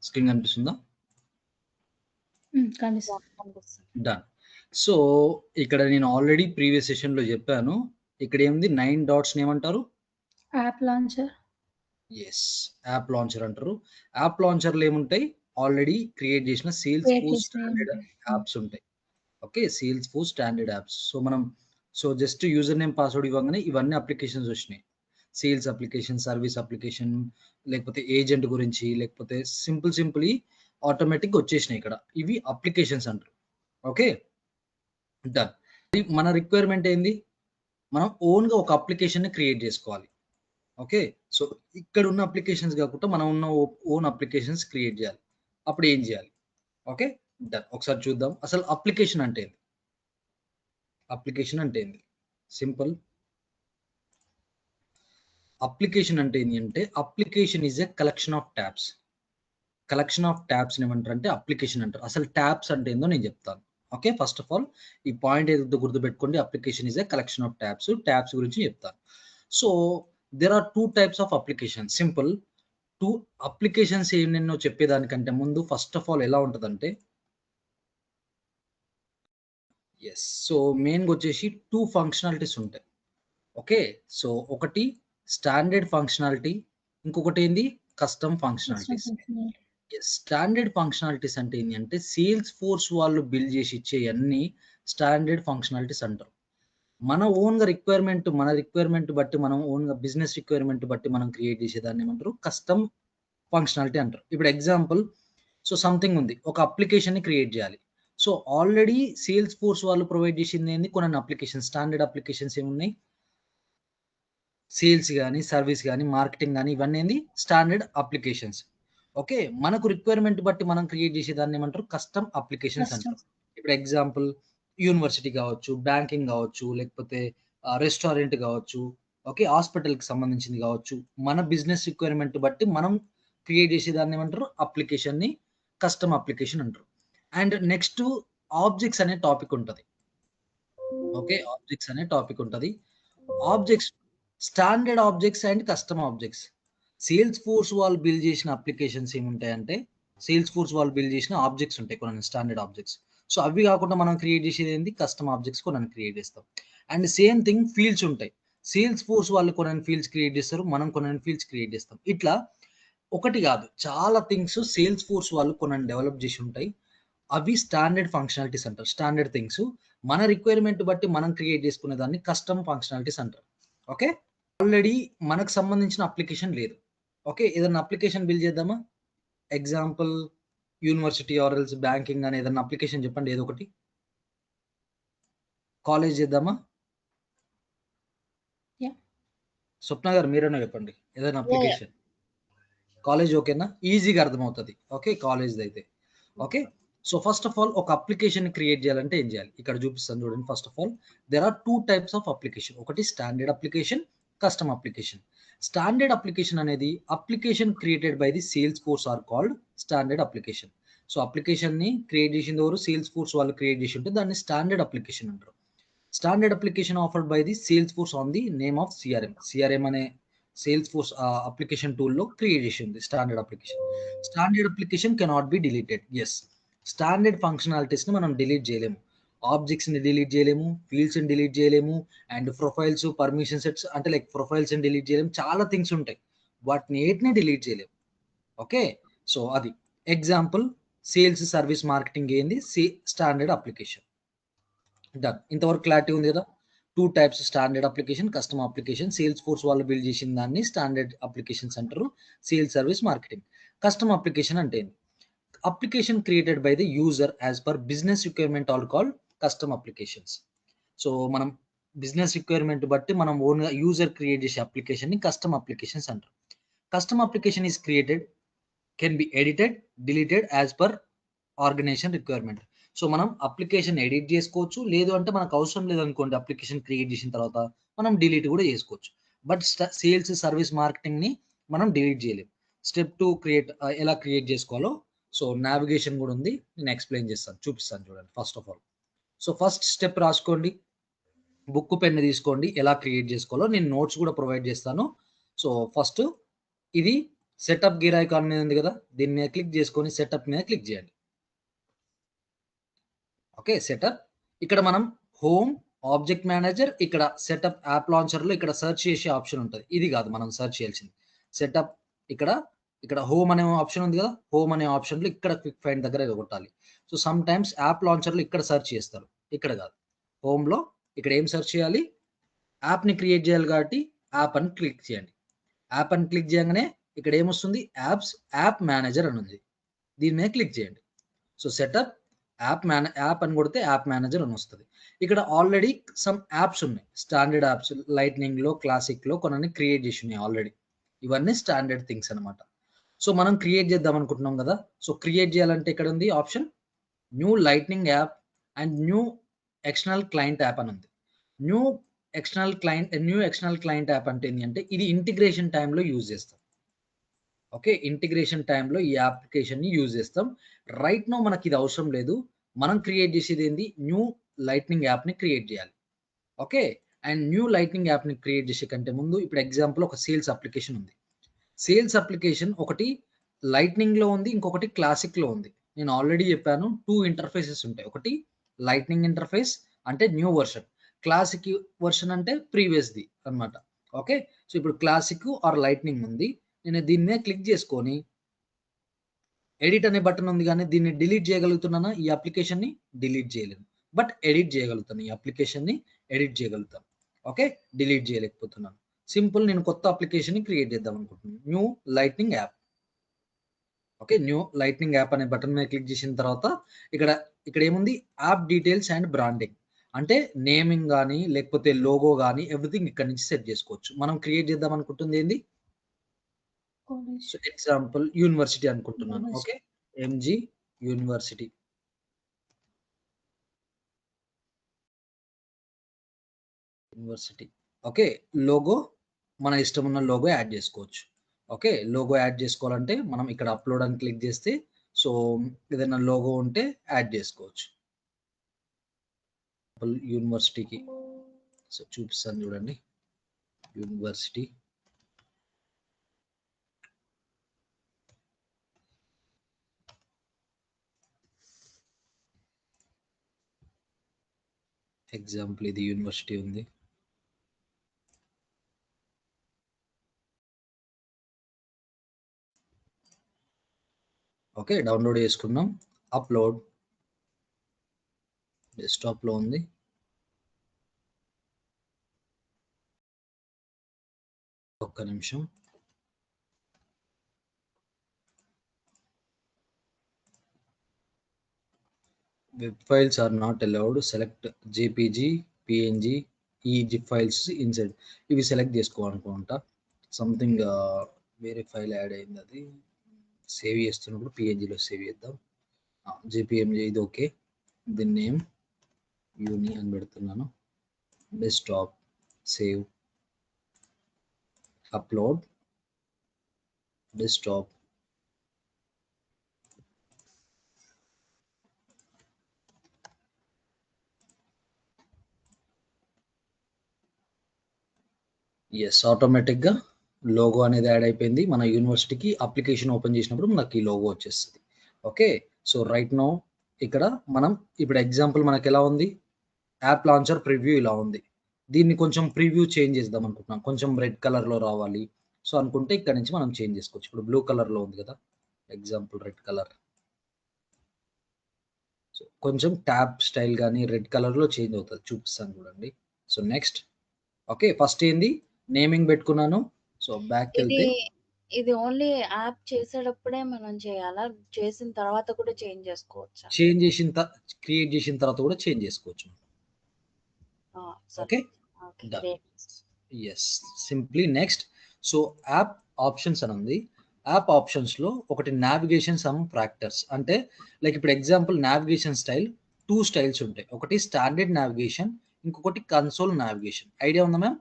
Screen కనిపిస్తుందా? కనిపిస్తుంది. Done. So ఇక్కడ నేను ఆల్రెడీ ప్రీవియస్ సెషన్లో చెప్పాను. ఇక్కడ ఏముంది 9 డాట్స్ని ఏమంటారు? App launcher. Yes, app launcher అంటారు. యాప్ లాంచర్లో ఏముంటాయి? ఆల్రెడీ క్రియేట్ చేసిన సేల్స్ ఫోర్స్ స్టాండర్డ్ యాప్స్ ఉంటాయి. Okay, Salesforce standard apps. So just user name password ఇవ్వగానే ఇవన్నీ అప్లికేషన్స్ వచ్చినాయి. సేల్స్ అప్లికేషన్, సర్వీస్ అప్లికేషన్, లేకపోతే ఏజెంట్ గురించి, లేకపోతే సింపుల్లీ ఆటోమేటిక్గా వచ్చేసినాయి. ఇక్కడ ఇవి అప్లికేషన్స్ అంటారు. Okay, done. మన రిక్వైర్మెంట్ ఏంది? మనం ఓన్గా ఒక అప్లికేషన్ని క్రియేట్ చేసుకోవాలి. ఓకే, సో ఇక్కడ ఉన్న అప్లికేషన్స్ కాకుండా మనం ఉన్న ఓన్ అప్లికేషన్స్ క్రియేట్ చేయాలి. అప్పుడు ఏం చేయాలి? Okay, done. ఒకసారి చూద్దాం అసలు అప్లికేషన్ అంటే ఏంది. అప్లికేషన్ అంటే ఏంది? సింపుల్. అప్లికేషన్ అంటే ఏంటి అంటే application is a collection of tabs. Collection of tabs ఏమంటారు అంటే అప్లికేషన్ అంటారు. అసలు ట్యాబ్స్ అంటే ఏందో నేను చెప్తాను. ఓకే, ఫస్ట్ ఆఫ్ ఆల్ ఈ పాయింట్ ఏదో గుర్తుపెట్టుకోండి. Application is a collection of tabs. Tabs గురించి చెప్తాను. So there are 2 types of application. Simple. 2 applications ఏంటో చెప్పేదానికంటే ముందు ఫస్ట్ ఆఫ్ ఆల్ ఎలా ఉంటుందంటే, ఎస్, సో మెయిన్గా వచ్చేసి 2 ఫంక్షనాలిటీస్ ఉంటాయి. ఓకే, సో ఒకటి స్టాండర్డ్ ఫంక్షనాలిటీ, ఇంకొకటి ఏంది కస్టమ్ ఫంక్షనాలిటీస్. స్టాండర్డ్ ఫంక్షనాలిటీస్ అంటే ఏంటి అంటే సేల్స్ ఫోర్స్ వాళ్ళు బిల్డ్ చేసి ఇచ్చే అన్ని స్టాండర్డ్ ఫంక్షనాలిటీస్ అంటారు. మన రిక్వైర్మెంట్ బట్టి మనం ఓన్గా బిజినెస్ రిక్వైర్మెంట్ బట్టి మనం క్రియేట్ చేసేదాన్ని ఏమంటారు? కస్టమ్ ఫంక్షనాలిటీ అంటారు. ఇప్పుడు ఎగ్జాంపుల్, సో సంథింగ్ ఉంది, ఒక అప్లికేషన్ని క్రియేట్ చేయాలి. సో ఆల్రెడీ సేల్స్ ఫోర్స్ వాళ్ళు ప్రొవైడ్ చేసింది ఏంది? కొన్ని అప్లికేషన్స్, స్టాండర్డ్ అప్లికేషన్స్ ఏమున్నాయి? సేల్స్ కానీ, సర్వీస్ కానీ, మార్కెటింగ్ కానీ, ఇవన్నీ ఏంది? Standard applications. ఓకే, మనకు రిక్వైర్మెంట్ బట్టి మనం క్రియేట్ చేసేదాన్ని ఏమంటారు? కస్టమ్ అప్లికేషన్స్ అంటారు. ఇప్పుడు ఎగ్జాంపుల్ యూనివర్సిటీ కావచ్చు, బ్యాంకింగ్ కావచ్చు, లేకపోతే రెస్టారెంట్ కావచ్చు, ఓకే, హాస్పిటల్కి సంబంధించింది కావచ్చు. మన బిజినెస్ రిక్వైర్మెంట్ బట్టి మనం క్రియేట్ చేసేదాన్ని ఏమంటారు? అప్లికేషన్ని కస్టమ్ అప్లికేషన్ అంటారు. అండ్ నెక్స్ట్ ఆబ్జెక్ట్స్ అనే టాపిక్ ఉంటుంది. ఓకే, ఆబ్జెక్ట్స్ అనే టాపిక్ ఉంటుంది. Objects, standard objects and custom objects. Sales force వాళ్ళు బిల్డ్ చేసిన అప్లికేషన్స్ ఏముంటాయంటే, సేల్స్ ఫోర్స్ వాళ్ళు బిల్డ్ చేసిన ఆబ్జెక్ట్స్ ఉంటాయి, కొన్ని స్టాండర్డ్ ఆబ్జెక్ట్స్. సో అవి కాకుండా మనం క్రియేట్ చేసేది ఏంటి? కస్టమ్ ఆబ్జెక్ట్స్ కొన్ని క్రియేట్ చేస్తాం. అండ్ సేమ్ థింగ్ ఫీల్డ్స్ ఉంటాయి. సేల్స్ ఫోర్స్ వాళ్ళు కొన్ని ఫీల్డ్స్ క్రియేట్ చేస్తారు, మనం కొన్ని ఫీల్డ్స్ క్రియేట్ చేస్తాం. ఇట్లా ఒకటి కాదు, చాలా థింగ్స్ సేల్స్ ఫోర్స్ వాళ్ళు కొన్ని డెవలప్ చేసి ఉంటాయి. అవి స్టాండర్డ్ ఫంక్షనాలిటీస్ అంటారు. స్టాండర్డ్ థింగ్స్ మన రిక్వైర్మెంట్ బట్టి మనం క్రియేట్ చేసుకునే దాన్ని కస్టమ్ ఫంక్షనాలిటీస్ అంటారు. ఓకే, ఆల్రెడీ మనకు సంబంధించిన అప్లికేషన్ లేదు. ఓకే, ఏదైనా అప్లికేషన్ బిల్డ్ చేద్దామా? ఎగ్జాంపుల్ యూనివర్సిటీ ఆర్ఎల్స్ బ్యాంకింగ్ అని ఏదైనా అప్లికేషన్ చెప్పండి, ఏదో ఒకటి. కాలేజ్ చేద్దామా? స్వప్న గారు మీరైనా చెప్పండి ఏదైనా అప్లికేషన్. కాలేజ్ ఓకేనా? ఈజీగా అర్థమవుతుంది. ఓకే, కాలేజ్ అయితే okay. So first of all ఒక అప్లికేషన్ క్రియేట్ చేయాలంటే ఏం చేయాలి? ఇక్కడ చూపిస్తాను చూడండి. First of all there are 2 types of application. ఒకటి standard application, custom application. Standard application అనేది application created by the Salesforce are called standard application. So అప్లికేషన్ని క్రియేట్ చేసింది ఎవరు? సేల్స్ ఫోర్స్ వాళ్ళు క్రియేట్ చేసి ఉంటే దాన్ని స్టాండర్డ్ అప్లికేషన్ అంటారు. Standard application offered by the sales force on the name of CRM. CRM అనే సేల్స్ ఫోర్స్ అప్లికేషన్ టూల్లో క్రియేట్ చేసింది standard application. Standard application cannot be deleted. Yes, standard ఫంక్షనాలిటీస్ని మనం డిలీట్ చేయలేము. ఆబ్జెక్ట్స్ని డిలీట్ చేయలేము, ఫీల్డ్స్ని డిలీట్ చేయలేము, అండ్ ప్రొఫైల్స్, పర్మిషన్ సెట్స్ అంటే లైక్ ప్రొఫైల్స్ని డిలీట్ చేయలేము. చాలా థింగ్స్ ఉంటాయి, వాటిని ఏటిని డిలీట్ చేయలేము. ఓకే, సో అది ఎగ్జాంపుల్. సేల్స్, సర్వీస్, మార్కెటింగ్ ఏంది? Standard application. డన్. ఇంతవరకు క్లారిటీ ఉంది కదా? 2 types, standard application, custom application. Sales force వాళ్ళు బిల్డ్ చేసిన దాన్ని స్టాండర్డ్ అప్లికేషన్స్ అంటారు. Sales, service, marketing. Custom application అంటే ఏంటి? Application created by the user as per business requirement all called custom applications. So మనం బిజినెస్ రిక్వైర్మెంట్ బట్టి మనం ఓన్గా యూజర్ క్రియేట్ చేసే అప్లికేషన్ని కస్టమ్ అప్లికేషన్స్ అంటారు. Custom application is created, can be edited, deleted as per organization requirement. So మనం application edit చేసుకోవచ్చు, లేదు అంటే మనకు అవసరం లేదనుకోండి అప్లికేషన్ క్రియేట్ చేసిన తర్వాత మనం డిలీట్ కూడా చేసుకోవచ్చు. బట్ సేల్స్, సర్వీస్, మార్కెటింగ్ని మనం డిలీట్ చేయలేము. స్టెప్ 2 ఎలా క్రియేట్ చేసుకోవాలో సో నావిగేషన్ కూడా ఉంది, నేను ఎక్స్ప్లెయిన్ చేస్తాను, చూపిస్తాను చూడండి. First of all so first step రాసుకోండి, బుక్ పెన్ తీసుకోండి. ఎలా క్రియేట్ చేసుకోవాలో నేను నోట్స్ కూడా ప్రొవైడ్ చేస్తాను. సో ఫస్ట్ ఇది సెటప్ గీర్ ఐకాన్ మీద ఉంది కదా, దీని మీద క్లిక్ చేసుకొని సెటప్ మీద క్లిక్ చేయండి. Okay, setup. ఇక్కడ మనం హోమ్, ఆబ్జెక్ట్ మేనేజర్, ఇక్కడ సెటప్ యాప్ లాంచర్లో ఇక్కడ సెర్చ్ చేసే ఆప్షన్ ఉంటుంది. ఇది కాదు మనం సెర్చ్ చేయాల్సింది. సెటప్ ఇక్కడ హోమ్ అనే ఆప్షన్ ఉంది కదా, హోమ్ అనే ఆప్షన్లో ఇక్కడ క్విక్ ఫైండ్ దగ్గర కొట్టాలి. సో సమ్ టైమ్స్ యాప్ లాంచర్లో ఇక్కడ సెర్చ్ చేస్తారు, ఇక్కడ కాదు. హోమ్లో ఇక్కడ ఏం సెర్చ్ చేయాలి, యాప్ని క్రియేట్ చేయాలి కాబట్టి యాప్ అని క్లిక్ చేయండి. యాప్ అని క్లిక్ చేయగానే ఇక్కడ ఏమొస్తుంది, యాప్ మేనేజర్ అని ఉంది, దీని మీద క్లిక్ చేయండి. సో సెటప్ యాప్ అని కొడితే యాప్ మేనేజర్ అని వస్తుంది. ఇక్కడ ఆల్రెడీ సమ్ యాప్స్ ఉన్నాయి, స్టాండర్డ్ యాప్స్, లైట్నింగ్లో, క్లాసిక్లో కొన్ని క్రియేట్ చేసి ఉన్నాయి ఆల్రెడీ. ఇవన్నీ స్టాండర్డ్ థింగ్స్ అనమాట. సో మనం క్రియేట్ చేద్దాం అనుకుంటున్నాం కదా, సో క్రియేట్ చేయాలంటే ఇక్కడ ఉంది option new lightning app and new external client app అని ఉంది. న్యూ ఎక్స్టర్నల్ క్లయింట్ యాప్ అంటే ఏంటి అంటే ఇది ఇంటిగ్రేషన్ టైంలో యూజ్ చేస్తాం. ఓకే, ఇంటిగ్రేషన్ టైంలో ఈ అప్లికేషన్ని యూజ్ చేస్తాం. రైట్ నో మనకి ఇది అవసరం లేదు. మనం క్రియేట్ చేసేది ఏంది, న్యూ లైట్నింగ్ యాప్ని క్రియేట్ చేయాలి. ఓకే, అండ్ న్యూ లైట్నింగ్ యాప్ని క్రియేట్ చేసే కంటే ముందు ఇప్పుడు ఎగ్జాంపుల్ ఒక సేల్స్ అప్లికేషన్ ఉంది. సేల్స్ అప్లికేషన్ ఒకటి లైట్నింగ్లో ఉంది, ఇంకొకటి క్లాసిక్లో ఉంది. నేను ఆల్రెడీ చెప్పాను 2 ఇంటర్ఫేసెస్ ఉంటాయి. ఒకటి లైట్నింగ్ ఇంటర్ఫేస్ అంటే న్యూ వర్షన్, క్లాసిక్ వర్షన్ అంటే ప్రీవియస్ది అనమాట. ఓకే, సో ఇప్పుడు క్లాసిక్ ఆర్ లైట్నింగ్ ఉంది. నేను దీని మీద క్లిక్ చేసుకొని ఎడిట్ అనే బటన్ ఉంది, కానీ దీన్ని డిలీట్ చేయగలుగుతున్నానా, ఈ అప్లికేషన్ని డిలీట్ చేయలేను, బట్ ఎడిట్ చేయగలుగుతాను. ఈ అప్లికేషన్ని ఎడిట్ చేయగలుగుతాను. ఓకే, డిలీట్ చేయలేకపోతున్నాను. సింపుల్, నేను కొత్త అప్లికేషన్ని క్రియేట్ చేద్దాం అనుకుంటున్నాను, new lightning app. Okay, new lightning app అనే బటన్ మీద క్లిక్ చేసిన తర్వాత ఇక్కడ ఏముంది, యాప్ డీటెయిల్స్ అండ్ బ్రాండింగ్ అంటే నేమింగ్ కానీ లేకపోతే లోగో కానీ ఎవ్రీథింగ్ ఇక్కడ నుంచి సెట్ చేసుకోవచ్చు. మనం క్రియేట్ చేద్దాం అనుకుంటుంది ఏంది, ఎగ్జాంపుల్ యూనివర్సిటీ అనుకుంటున్నాను. Okay, MG university. Okay, logo మన ఇష్టం ఉన్న లోగో యాడ్ చేసుకోవచ్చు. ఓకే, లోగో యాడ్ చేసుకోవాలంటే మనం ఇక్కడ అప్లోడ్ అని క్లిక్ చేస్తే సో ఏదైనా లోగో ఉంటే యాడ్ చేసుకోవచ్చు. యూనివర్సిటీకి సో చూపిస్తాను చూడండి, యూనివర్సిటీ. ఎగ్జాంపుల్ ఇది యూనివర్సిటీ ఉంది. ఓకే, డౌన్లోడ్ చేసుకున్నాం. అప్లోడ్, డెస్క్టాప్లో ఉంది. ఒక్క నిమిషం. Web files are not allowed, select JPG, PNG, ఈ జిప్ ఫైల్స్ ఇన్సైడ్. ఇవి సెలెక్ట్ చేసుకోవాలనుకుంటా. సంథింగ్ వేరే ఫైల్ యాడ్ అయింది, అది సేవ్ చేస్తున్నప్పుడు పిఎన్జీలో సేవ్ చేద్దాం. జేపీఎంజీ ఇది ఓకే. దీని నేమ్ యూని అని పెడుతున్నాను. Desktop, save, upload, desktop. Yes, ఆటోమేటిక్గా లోగో అనేది యాడ్ అయిపోయింది. మన యూనివర్సిటీకి అప్లికేషన్ ఓపెన్ చేసినప్పుడు మనకి ఈ లోగో వచ్చేస్తుంది. ఓకే, సో రైట్ నౌ ఇక్కడ మనం ఇప్పుడు ఎగ్జాంపుల్ మనకి ఎలా ఉంది, యాప్ లాంచర్ ప్రివ్యూ ఇలా ఉంది. దీన్ని కొంచెం ప్రివ్యూ చేంజ్ చేద్దాం అనుకుంటున్నాం, కొంచెం రెడ్ కలర్లో రావాలి. సో అనుకుంటే ఇక్కడ నుంచి మనం చేంజ్ చేసుకోవచ్చు. ఇప్పుడు బ్లూ కలర్లో ఉంది కదా, ఎగ్జాంపుల్ రెడ్ కలర్. సో కొంచెం ట్యాబ్ స్టైల్ కానీ రెడ్ కలర్లో చేంజ్ అవుతుంది, చూపిస్తాను చూడండి. సో నెక్స్ట్, ఓకే, ఫస్ట్ ఏంది నేమింగ్ పెట్టుకున్నాను. సో బ్యాక్ వెళ్తే ఇది ఓన్లీ యాప్ చేసేటప్పుడే మనం చేయాలా, చేసిన తర్వాత కూడా చేంజ్ చేసుకోవచ్చా? చేంజ్ చేసిన క్రియేట్ చేసిన తర్వాత కూడా చేంజ్ చేసుకోవచ్చు. Okay, yes, simply next. So app options అని ఉంది. యాప్ ఆప్షన్స్లో ఒకటి నావిగేషన్ సమ్ ఫ్యాక్టర్స్ అంటే లైక్ ఇప్పుడు ఎగ్జాంపుల్ నావిగేషన్ స్టైల్ 2 స్టైల్స్ ఉంటాయి. ఒకటి స్టాండర్డ్ నావిగేషన్, ఇంకొకటి కన్సోల్ నావిగేషన్. ఐడియా ఉందా మ్యామ్?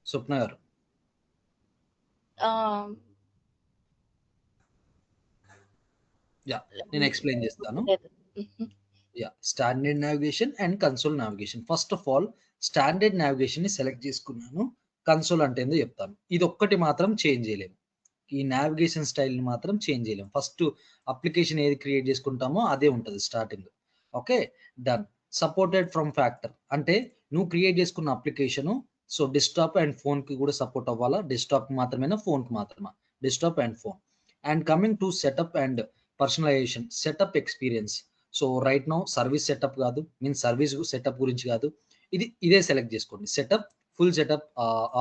స్వప్న గారు, యా నేను ఎక్స్ప్లెయిన్ చేస్తాను. Yeah, standard navigation and console navigation. First of all standard navigation ని సెలెక్ట్ చేసుకున్నాను. కన్సోల్ అంటే ఏందో చెప్తాను. ఇదొక్కటి మాత్రం చేంజ్ చేయలేము. ఈ నావిగేషన్ స్టైల్‌ని మాత్రం చేంజ్ చేయలేము. ఫస్ట్ అప్లికేషన్ ఏది క్రియేట్ చేసుకుంటామో అదే ఉంటది starting. Okay. Done. Supported from factor అంటే నువ్వు క్రియేట్ చేసుకున్న అప్లికేషను సో డెస్క్‌టాప్ అండ్ ఫోన్‌కి కూడా సపోర్ట్ అవ్వాలా? డెస్క్‌టాప్‌కి మాత్రమేనా? ఫోన్‌కి మాత్రమా? Desktop and phone. And coming to setup and personalisation. Setup experience. So right now service setup కాదు. మీన్స్ సర్విస్ సెటప్ గురించి కాదు. ఇదే సెలెక్ట్ చేసుకోండి. సెటప్, ఫుల్ సెటప్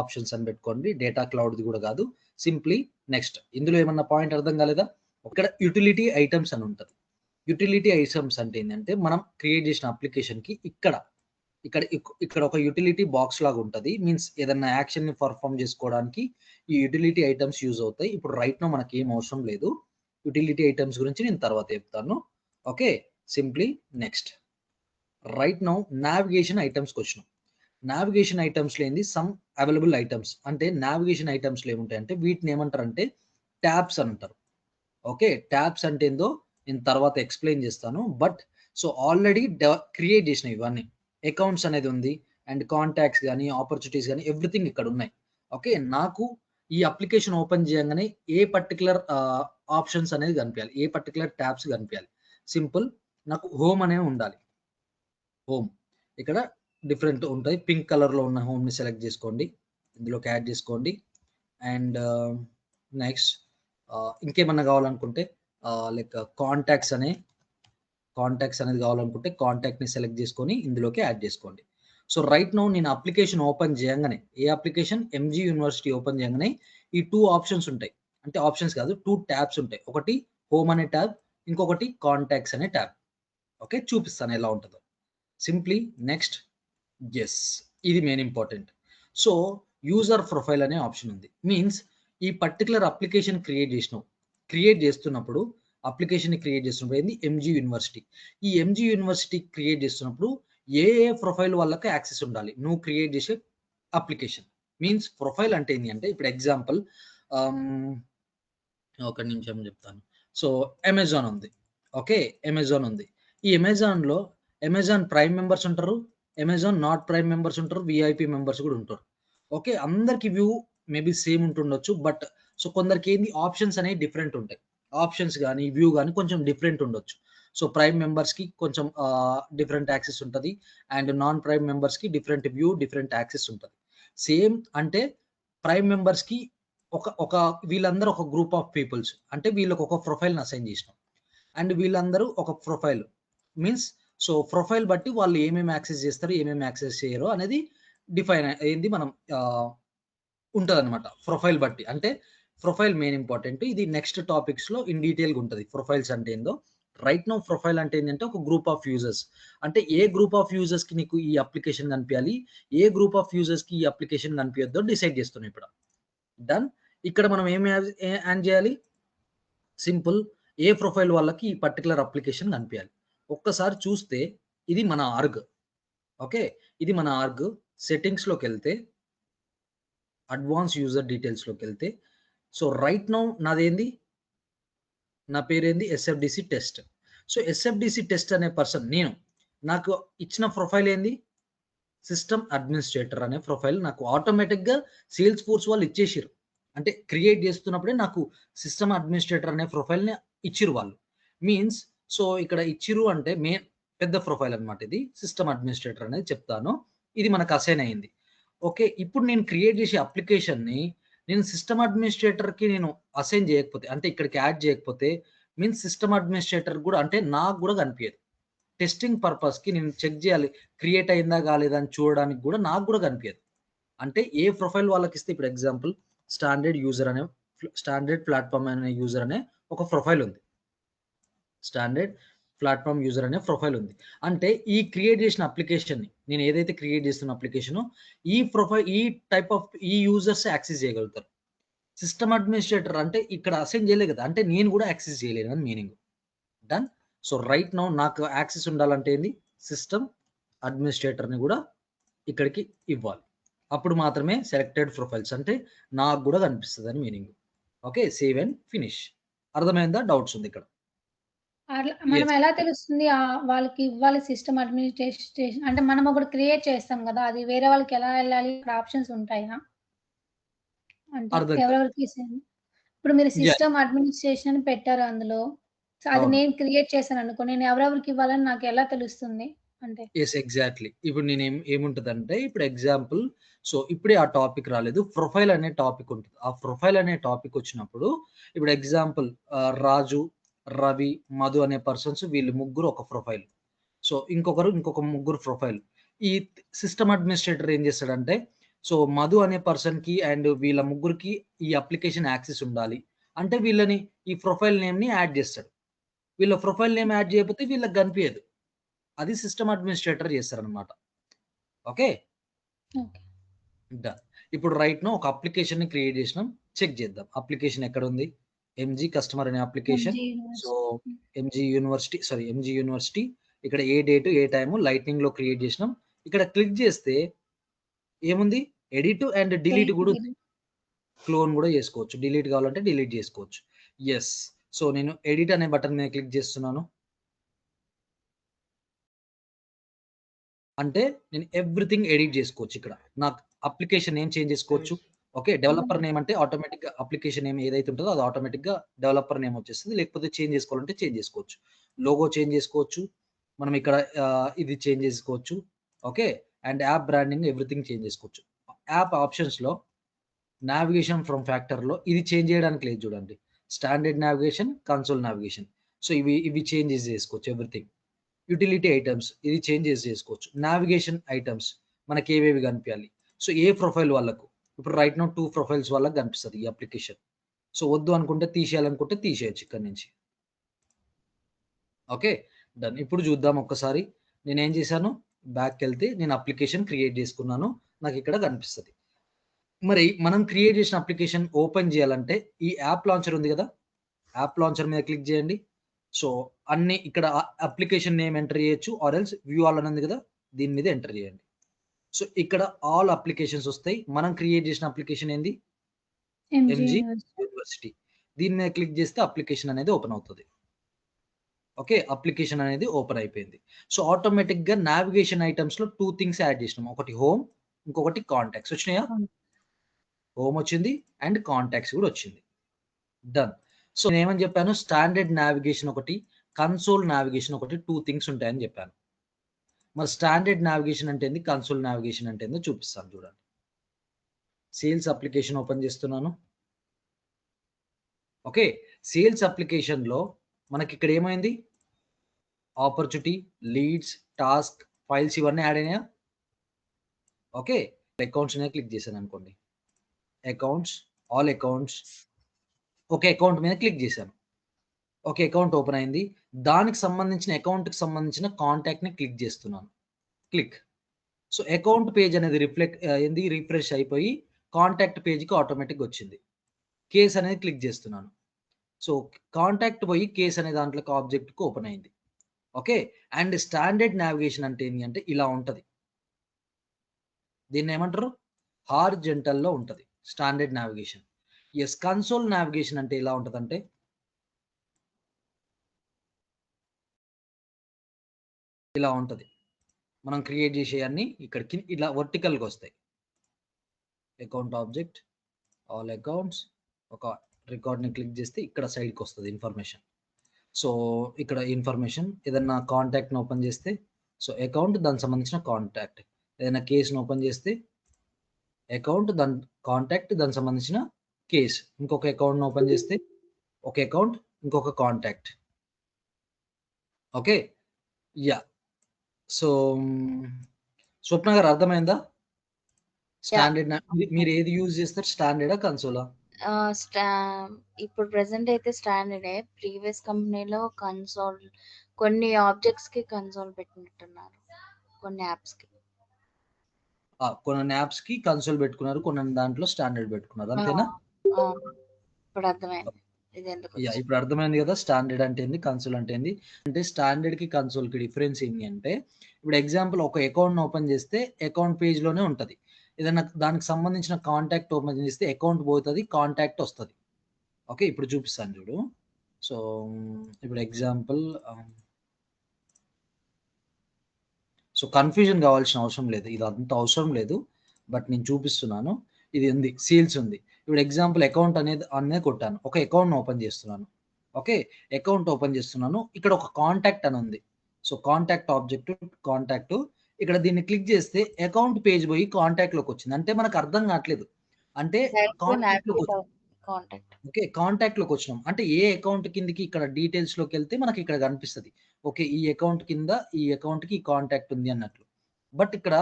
ఆప్షన్స్ అని పెట్టుకోండి. డేటా క్లౌడ్‌ది కూడా కాదు. Simply next. ఇందులో ఏమన్నా పాయింట్ అర్థం కాలేదా? ఇక్కడ యుటిలిటీ ఐటెమ్స్ అని ఉంటది. యుటిలిటీ ఐటెమ్స్ అంటే ఏందంటే మనం క్రియేట్ చేసిన అప్లికేషన్‌కి ఇక్కడ ఒక యుటిలిటీ బాక్స్ లాగా ఉంటది. మీన్స్ ఏదన్నా యాక్షన్‌ని పెర్ఫార్మ్ చేసుకోవడానికి ఈ యుటిలిటీ ఐటెమ్స్ యూజ్ అవుతాయి. ఇప్పుడు రైట్ నౌ మనకేం అవసరం లేదు. యుటిలిటీ ఐటెమ్స్ గురించి నేను తర్వాత చెప్తాను. Okay. Simply next. Right now navigation ఐటెమ్స్‌కొచ్చినాం. నావిగేషన్ ఐటెమ్స్‌లో ఏంది సమ్ అవైలబుల్ ఐటెమ్స్. అంటే నావిగేషన్ ఐటెమ్స్‌లో ఏముంటాయంటే వీటిని ఏమంటారంటే ట్యాబ్స్ అంటారు. ఓకే. ట్యాబ్స్ అంటే ఏందో నేను తర్వాత ఎక్స్‌ప్లెయిన్ చేస్తాను. బట్ సో ఆల్రెడీ క్రియేట్ చేసినవి ఇవన్నీ. అకౌంట్స్ అనేది ఉంది. అండ్ కాంటాక్ట్స్ గాని, ఆపర్చునిటీస్ గాని ఎవ్రీథింగ్ ఇక్కడ ఉన్నాయి. ఓకే. నాకు ఈ అప్లికేషన్ ఓపెన్ చేయంగానే ఏ పర్టిక్యులర్ ఆప్షన్స్ అనేది కనిపియాలి. ఏ పర్టిక్యులర్ ట్యాబ్స్ కనిపియాలి. సింపుల్ నాకు హోమ్ అనేవి ఉండాలి. హోమ్. ఇక్కడ డిఫరెంట్ ఉంటాయి. పింక్ కలర్‌లో ఉన్న హోమ్‌ని సెలెక్ట్ చేసుకోండి. ఇందులోకి యాడ్ చేసుకోండి. అండ్ నెక్స్ట్ ఇంకేమన్నా కావాలనుకుంటే లైక్ కాంటాక్ట్స్ అనేది కావాలనుకుంటే కాంటాక్ట్‌ని సెలెక్ట్ చేసుకొని ఇందులోకి యాడ్ చేసుకోండి. సో, రైట్ నౌ నేను అప్లికేషన్ ఓపెన్ చేయంగానే ఏ అప్లికేషన్ ఎంజీ యూనివర్సిటీ ఓపెన్ చేయంగానే ఈ 2 ఆప్షన్స్ ఉంటాయి. అంటే ఆప్షన్స్ కాదు 2 ట్యాబ్స్ ఉంటాయి. ఒకటి హోమ్ అనే ట్యాబ్, ఇంకొకటి కాంటాక్ట్స్ అనే ట్యాబ్. ఓకే. చూపిస్తాను ఎలా ఉంటదో. Simply next. యెస్. ఇది main important. So, user profile అనే ఆప్షన్ ఉంది. మీన్స్ ఈ పర్టిక్యులర్ అప్లికేషన్ క్రియేట్ చేస్తున్నప్పుడు అప్లికేషన్‌ని క్రియేట్ చేస్తున్నప్పుడు ఏంది ఎంజీ యూనివర్సిటీ. ఈ ఎంజీ యూనివర్సిటీ క్రియేట్ చేస్తున్నప్పుడు ఏ ప్రొఫైల్ వాళ్ళకి యాక్సెస్ ఉండాలి. నువ్వు క్రియేట్ చేసే అప్లికేషన్. మీన్స్ ప్రొఫైల్ అంటే ఏంది అంటే ఇప్పుడు ఎగ్జాంపుల్ ఆహ్, ఒక నిమిషం చెప్తాను. సో, అమెజాన్ ఉంది. ఓకే. అమెజాన్ ఉంది. ఈ అమెజాన్‌లో అమెజాన్ ప్రైమ్ మెంబర్స్ ఉంటారు. అమెజాన్ నాట్ ప్రైమ్ మెంబర్స్ ఉంటారు. వీఐపీ మెంబర్స్ కూడా ఉంటారు. ఓకే. అందరికి వ్యూ మేబీ సేమ్ ఉంటుండొచ్చు. బట్ సో, కొందరికేంది ఆప్షన్స్ అనేవి డిఫరెంట్ ఉంటాయి. ఆప్షన్స్ గాని, వ్యూ గాని కొంచెం డిఫరెంట్ ఉండొచ్చు. సో, ప్రైమ్ మెంబర్స్‌కి కొంచెం డిఫరెంట్ యాక్సెస్ ఉంటది. అండ్ నాన్ ప్రైమ్ మెంబర్స్‌కి డిఫరెంట్ వ్యూ, డిఫరెంట్ యాక్సెస్ ఉంటది. సేమ్ అంటే ప్రైమ్ మెంబర్స్‌కి ఒక ఒక వీళ్ళందరూ ఒక గ్రూప్ ఆఫ్ పీపుల్స్. అంటే వీళ్ళకి ఒక ప్రొఫైల్‌ని అసైన్ చేసినాం. అండ్ వీళ్ళందరూ ఒక ప్రొఫైల్. మీన్స్ సో, ప్రొఫైల్ బట్టి వాళ్ళు ఏమేమి యాక్సెస్ చేస్తారు, ఏమేమి యాక్సెస్ చేయరు అనేది డిఫైన్ ఏంది మనం ఉంటదనమాట. ప్రొఫైల్ బట్టి. అంటే ప్రొఫైల్ మెయిన్ ఇంపార్టెంట్. ఇది నెక్స్ట్ టాపిక్స్‌లో ఇన్ డీటెయిల్‌గా ఉంటది. ప్రొఫైల్స్ అంటే ఏందో. రైట్ నౌ ప్రొఫైల్ అంటే ఏందంటే ఒక గ్రూప్ ఆఫ్ యూజర్స్. అంటే ఏ గ్రూప్ ఆఫ్ యూజర్స్‌కి నీకు ఈ అప్లికేషన్ కనిపియాలి, ఏ గ్రూప్ ఆఫ్ యూజర్స్‌కి ఈ అప్లికేషన్ కనిపియద్దో డిసైడ్ చేస్తున్నాం ఇప్పుడు. డన్. ఇక్కడ మనం ఏం యాడ్ చేయాలి? సింపుల్. ఏ ప్రొఫైల్ వాళ్ళకి ఈ పర్టిక్యులర్ అప్లికేషన్ కనిపియాలి. ఒక్కసారి చూస్తే ఇది మన ఆర్గ్. ఓకే. ఇది మన ఆర్గ్. సెట్టింగ్స్‌లోకెళ్తే అడ్వాన్స్ యూజర్ డీటెయిల్స్‌లోకెళ్తే సో, రైట్ నౌ నాదేంది? నా పేరేంది? SFDC test. So, SFDC test అనే పర్సన్ నేను. నాకు ఇచ్చిన ప్రొఫైల్ ఏంది? సిస్టమ్ అడ్మినిస్ట్రేటర్ అనే ప్రొఫైల్ నాకు ఆటోమేటిక్‌గా సేల్స్ ఫోర్స్ వాళ్ళు ఇచ్చేసిర్రు. అంటే క్రియేట్ చేస్తున్నప్పుడే నాకు సిస్టమ్ అడ్మినిస్ట్రేటర్ అనే ప్రొఫైల్‌ని ఇచ్చిర్రు వాళ్ళు. మీన్స్ సో, ఇక్కడ ఇచ్చిర్రు అంటే పెద్ద ప్రొఫైల్ అన్నమాట ఇది. సిస్టమ్ అడ్మినిస్ట్రేటర్ అనేది చెప్తాను. ఇది మనకు అసైన్ అయింది. ఓకే. ఇప్పుడు నేను క్రియేట్ చేసే అప్లికేషన్‌ని నేను సిస్టమ్ అడ్మినిస్ట్రేటర్‌కి నేను అసైన్ చేయకపోతే అంటే ఇక్కడికి యాడ్ చేయకపోతే మీన్స్ సిస్టమ్ అడ్మినిస్ట్రేటర్ గూడా అంటే నాకు గూడా కనిపియదు. టెస్టింగ్ పర్పస్‌కి నేను చెక్ జేయాలి. క్రియేట్ అయిందా? కాలేదా? అని చూడడానికి గూడా నాకు గూడా కనిపియదు. అంటే ఏ ప్రొఫైల్ వాళ్ళకిస్తే ఇప్పుడు ఎగ్జాంపుల్ స్టాండర్డ్ ప్లాట్‌ఫార్మ్ అనే యూజర్ అనే ఒక ప్రొఫైల్ ఉంది. స్టాండర్డ్ ప్లాట్‌ఫార్మ్ యూజర్ అనే ప్రొఫైల్ ఉంది. అంటే ఈ క్రియేట్ చేసిన అప్లికేషన్‌ని నేను ఏదైతే క్రియేట్ చేస్తున్న అప్లికేషనో ఈ టైప్ ఆఫ్ ఈ యూజర్స్ యాక్సెస్ చేయగలుగుతారు. సిస్టమ్ అడ్మినిస్ట్రేటర్ అంటే ఇక్కడ అసైన్ చేయలే కదా! అంటే నేను గూడా యాక్సెస్ చేయలేనని meaning. Done. So, right now నాకు యాక్సెస్ ఉండాలంటే ఏంది? సిస్టమ్ అడ్మినిస్ట్రేటర్‌ని గూడా ఇక్కడికి ఇవ్వాలి. అప్పుడు మాత్రమే సెలెక్టెడ్ ప్రొఫైల్స్ అంటే నాకు గూడా కనిపిస్తదని meaning. Okay. Save and finish. అర్థమైందా? డౌట్స్ ఉందిక్కడ. అట్లా మనం యెస్. ఎలా తెలుస్తుంది వాళ్ళకి ఇవ్వాలి సిస్టమ్ అడ్మినిస్ట్రేషన్ అంటే మనం ఒకటి క్రియేట్ చేస్తాం గదా! అది వేరే వాళ్ళకి ఎలా ఎళ్ళాలి? అక్కడ ఆప్షన్స్ ఉంటాయా? అంటే అర్థం కాదు. ఎవరెవరికి ఇప్పుడు మీరు యాహ్! సిస్టమ్ అడ్మినిస్ట్రేషన్ అని పెట్టారు అందులో. సో, అది అవును. నేను క్రియేట్ చేశాననుకో, నేను ఎవరెవరికి ఇవ్వాలని నాకెలా తెలుస్తుంది? అంటే యెస్. ఎగ్జాక్ట్‌లీ. ఇప్పుడు ఏముంటదంటే ఇప్పుడు ఎగ్జాంపుల్ ఇప్పుడే ఆ టాపిక్ రాలేదు. ప్రొఫైల్ అనే టాపిక్ ఉంటది. ఆ ప్రొఫైల్ అనే టాపిక్ వచ్చినప్పుడు ఇప్పుడు ఎగ్జాంపుల్ రాజు, రవి, మధు అనే పర్సన్స్ వీళ్ళు ముగ్గురు ఒక ప్రొఫైల్. ఇంకొక ముగ్గురు ప్రొఫైల్. ఈ సిస్టమ్ అడ్మినిస్ట్రేటర్ ఏం చేస్తాడంటే మధు అనే పర్సన్‌కి అండ్ వీళ్ళ ముగ్గురికి ఈ అప్లికేషన్ యాక్సెస్ ఉండాలి. అంటే వీళ్ళని ఈ ప్రొఫైల్ నేమ్‌ని యాడ్ చేస్తాడు. వీళ్ళ ప్రొఫైల్ నేమ్ యాడ్ చేయకపోతే వీళ్ళకి కనిపియదు. అది సిస్టమ్ అడ్మినిస్ట్రేటర్ చేస్తారనమాట. ఓకే. ఓకే. డన్. ఇప్పుడు రైట్ నౌ ఒక అప్లికేషన్‌ని క్రియేట్ చేసినాం. చెక్ చేద్దాం. అప్లికేషన్ ఎక్కడుంది? ఎంజీ కస్టమర్ అనే అప్లికేషన్. MG so, university. Hmm. MG university. ఇక్కడ ఏ డేట్, ఏ టైము లైట్నింగ్‌లో క్రియేట్ చేసినాం. ఇక్కడ క్లిక్ చేస్తే ఏముంది? ఎడిట్ అండ్ డిలీట్ ఎడిట్ కూడా ఉంది. డిలీట్. క్లోన్ కూడా చేసుకోవచ్చు. డిలీట్ కావాలంటే డిలీట్ చేసుకోవచ్చు. యెస్. నేను ఎడిట్ అనే బటన్ మీద క్లిక్ చేస్తున్నాను. అంటే నేను ఎవ్రీథింగ్ ఎడిట్ చేసుకోవచ్చు ఇక్కడ. నాకు అప్లికేషన్ నేమ్ చేంజ్ చేసుకోవచ్చు. ఓకే. డెవలపర్ నేమ్ అంటే ఆటోమేటిక్‌గా అప్లికేషన్ నేమ్ ఏదైతే ఉంటదో అది ఆటోమేటిక్‌గా డెవలపర్ నేమ్ వచ్చేస్తది. లేకపోతే చేంజ్ చేసుకోవాలంటే చేంజ్ చేసుకోవచ్చు. లోగో చేంజ్ చేసుకోవచ్చు. మనం ఇక్కడ ఇది చేంజ్ చేసుకోవచ్చు. Okay. And app branding everything change చేసుకోవచ్చు. యాప్ ఆప్షన్స్‌లో నావిగేషన్ ఫ్రమ్ ఫ్యాక్టర్‌లో ఇది చేంజ్ చేయడానికి లేదు చూడండి. Standard navigation, console navigation. ఇవి చేంజెస్ చేసుకోవచ్చు ఎవ్రీథింగ్. యుటిలిటీ ఐటెమ్స్ ఇది చేంజెస్ చేసుకోవచ్చు. నావిగేషన్ ఐటెమ్స్ మనకేవేవి కనిపియాలి. ఏ ప్రొఫైల్ వాళ్ళకు. ఇప్పుడు రైట్ నౌ 2 ప్రొఫైల్స్ వాళ్ళకి కనిపిస్తది ఈ అప్లికేషన్. వద్దు అనుకుంటే తీసేయాలనుకుంటే తీసేయొచ్చు ఇక్కడి నుంచి. ఓకే. డన్. ఇప్పుడు చూద్దాం ఒక్కసారి. నేనేం చేశాను, బ్యాక్‌కెళ్తే నేను అప్లికేషన్ క్రియేట్ చేసుకున్నాను. నాకిక్కడ కనిపిస్తది. మరి మనం క్రియేట్ చేసిన అప్లికేషన్ ఓపెన్ చేయాలంటే ఈ యాప్ లాంచర్ ఉంది గదా! యాప్ లాంచర్ మీద క్లిక్ చేయండి. సో, అన్నీ ఇక్కడ అప్లికేషన్ నేమ్ ఎంటర్ చేయొచ్చు. ఆర్ ఎల్స్ వ్యూ ఆల్ అని ఉంది గదా! దీని మీద ఎంటర్ చేయండి. ఇక్కడ ఆల్ అప్లికేషన్స్ వస్తాయి. మనం క్రియేట్ చేసిన అప్లికేషన్ ఏంది? MG MG university. యూనివర్సిటీ. దీని మీద క్లిక్ చేస్తే అప్లికేషన్ అనేది ఓపెన్ అవుతది. ఓకే. అప్లికేషన్ అనేది ఓపెన్ అయిపోయింది. ఆటోమేటిక్‌గా నావిగేషన్ ఐటెమ్స్‌లో 2 థింగ్స్ యాడ్ చేసినాం. ఒకటి హోమ్, ఇంకొకటి కాంటాక్ట్స్ వచ్చినాయా? అవును. హోమ్ వచ్చింది అండ్ కాంటాక్ట్స్ కూడా వచ్చింది. డన్. నేనేమని చెప్పాను స్టాండర్డ్ నావిగేషన్ ఒకటి, కన్సోల్ నావిగేషన్ ఒకటి 2 థింగ్స్ ఉంటాయని చెప్పాను. మరి స్టాండర్డ్ నావిగేషన్ అంటే ఏంది? కన్సోల్ నావిగేషన్ అంటే ఏందో చూపిస్తాను చూడండి. సేల్స్ అప్లికేషన్ ఓపెన్ చేస్తున్నాను. ఓకే. సేల్స్ అప్లికేషన్‌లో మనకిక్కడ ఏమైంది? ఆపర్చునిటీ, లీడ్స్, టాస్క్, ఫైల్స్ ఇవన్నీ యాడ్ అయినాయా? ఓకే. అకౌంట్స్ మీద క్లిక్ చేశాననుకోండి. అకౌంట్స్, ఆల్ అకౌంట్స్ ఒక అకౌంట్ మీద క్లిక్ చేశాను. ఒక అకౌంట్ ఓపెన్ అయింది. దానికి సంబంధించిన అకౌంట్‌కి సంబంధించిన కాంటాక్ట్‌ని క్లిక్ చేస్తున్నాను. క్లిక్. అకౌంట్ పేజ్ అనేది రిఫ్రెష్ అయిపోయి కాంటాక్ట్ పేజ్‌కి ఆటోమేటిక్‌గా వచ్చింది. కేస్ అనేది క్లిక్ చేస్తున్నాను. సో, కాంటాక్ట్ పోయి కేస్ అనే దాంట్లోకి ఆబ్జెక్ట్‌కి ఓపెన్ అయింది. ఓకే. అండ్ స్టాండర్డ్ నావిగేషన్ అంటే ఏంది అంటే ఇలా ఉంటది. దీన్నేమంటారు? హారిజాంటల్‌లో ఉంటది. Standard navigation. Yes. Console navigation అంటే ఎలా ఉంటదంటే ఇలా ఉంటది. మనం క్రియేట్ చేసేయన్నీ ఇక్కడికి ఇలా వర్టికల్‌గొస్తాయి. అకౌంట్ ఆబ్జెక్ట్, ఆల్ అకౌంట్స్ ఒక రికార్డ్‌ని క్లిక్ చేస్తే ఇక్కడ సైడ్‌కొస్తది ఇన్ఫర్మేషన్. సో, ఇక్కడ ఇన్ఫర్మేషన్ ఏదన్నా కాంటాక్ట్‌ని ఓపెన్ చేస్తే అకౌంట్ దానికి సంబంధించిన కాంటాక్ట్. ఏదైనా కేస్‌ని ఓపెన్ చేస్తే అకౌంట్ దాని కాంటాక్ట్ దానికి సంబంధించిన కేస్. ఇంకొక అకౌంట్‌ని ఓపెన్ చేస్తే ఒక అకౌంట్, ఇంకొక కాంటాక్ట్. ఓకే. యాహ్! సో, స్వప్న గారు అర్థమైందా? యాహ్! స్టాండర్డ్ మీరు ఏది యూజ్ చేస్తారు? స్టాండర్డా? కన్సోలా? ఆహ్, స్టా ఇప్పుడు ప్రెజెంట్ అయితే స్టాండర్డే. ప్రీవియస్ కంపెనీలో కన్సోల్ కొన్ని ఆబ్జెక్ట్స్‌కి కన్సోల్ పెట్టినట్టున్నారు. కొన్ని యాప్స్‌కి. కొన్ని యాప్స్‌కి కన్సోల్ పెట్టుకున్నారు. కొన్ని దాంట్లో స్టాండర్డ్ పెట్టుకున్నారు. ఆ! అంతేనా? అవును. ఇప్పుడు అర్థమైంది. యాహ్! ఇదెందుకొచ్చింది. ఇప్పుడు అర్థమైంది గదా! స్టాండర్డ్ అంటే ఏంది? కన్సోల్ అంటే ఏంది? అంటే స్టాండర్డ్‌కి, కన్సోల్‌కి డిఫరెన్స్ ఏంటి అంటే, ఇప్పుడు ఎగ్జాంపుల్ ఒక అకౌంట్‌ని ఓపెన్ చేస్తే అకౌంట్ పేజ్‌లోనే ఉంటది. ఏదన్నా దానికి సంబంధించిన కాంటాక్ట్ ఓపెన్ చేస్తే అకౌంట్ పోతది. కాంటాక్ట్ ఒస్తది. ఓకే. ఇప్పుడు చూపిస్తాను చూడు. సో, ఇప్పుడు ఎగ్జాంపుల్ కన్‌ఫ్యూజన్ కావాల్సిన అవసరం లేదు. ఇదంత అవసరం లేదు. బట్ నేను చూపిస్తున్నాను. ఇది ఉంది. సేల్స్ ఉంది. ఇప్పుడు ఎగ్జాంపుల్ అకౌంట్ అనేది కొట్టాను. ఒక అకౌంట్‌ని ఓపెన్ చేస్తున్నాను. ఓకే. అకౌంట్ ఓపెన్ చేస్తున్నాను. ఇక్కడ ఒక కాంటాక్ట్ అని ఉంది. సో, కాంటాక్ట్ ఆబ్జెక్ట్ కాంటాక్ట్ ఇక్కడ దీన్ని క్లిక్ చేస్తే అకౌంట్ పేజ్ పోయి కాంటాక్ట్‌లోకి వచ్చింది. అంటే మనకు అర్థం కావట్లేదు. అంటే డైరెక్ట్‌గా కాంటాక్ట్‌లోకి నావిగేట్ కాంటాక్ట్. ఓకే. కాంటాక్ట్‌లోకి వచ్చినాం. అంటే ఏ అకౌంట్ కిందకి ఇక్కడ డీటెయిల్స్‌లోకెళ్తే మనకి ఇక్కడ కనిపిస్తది. ఓకే. ఈ అకౌంట్ కింద ఈ అకౌంట్‌కి ఈ కాంటాక్ట్ ఉంది అన్నట్లు. బట్ ఇక్కడ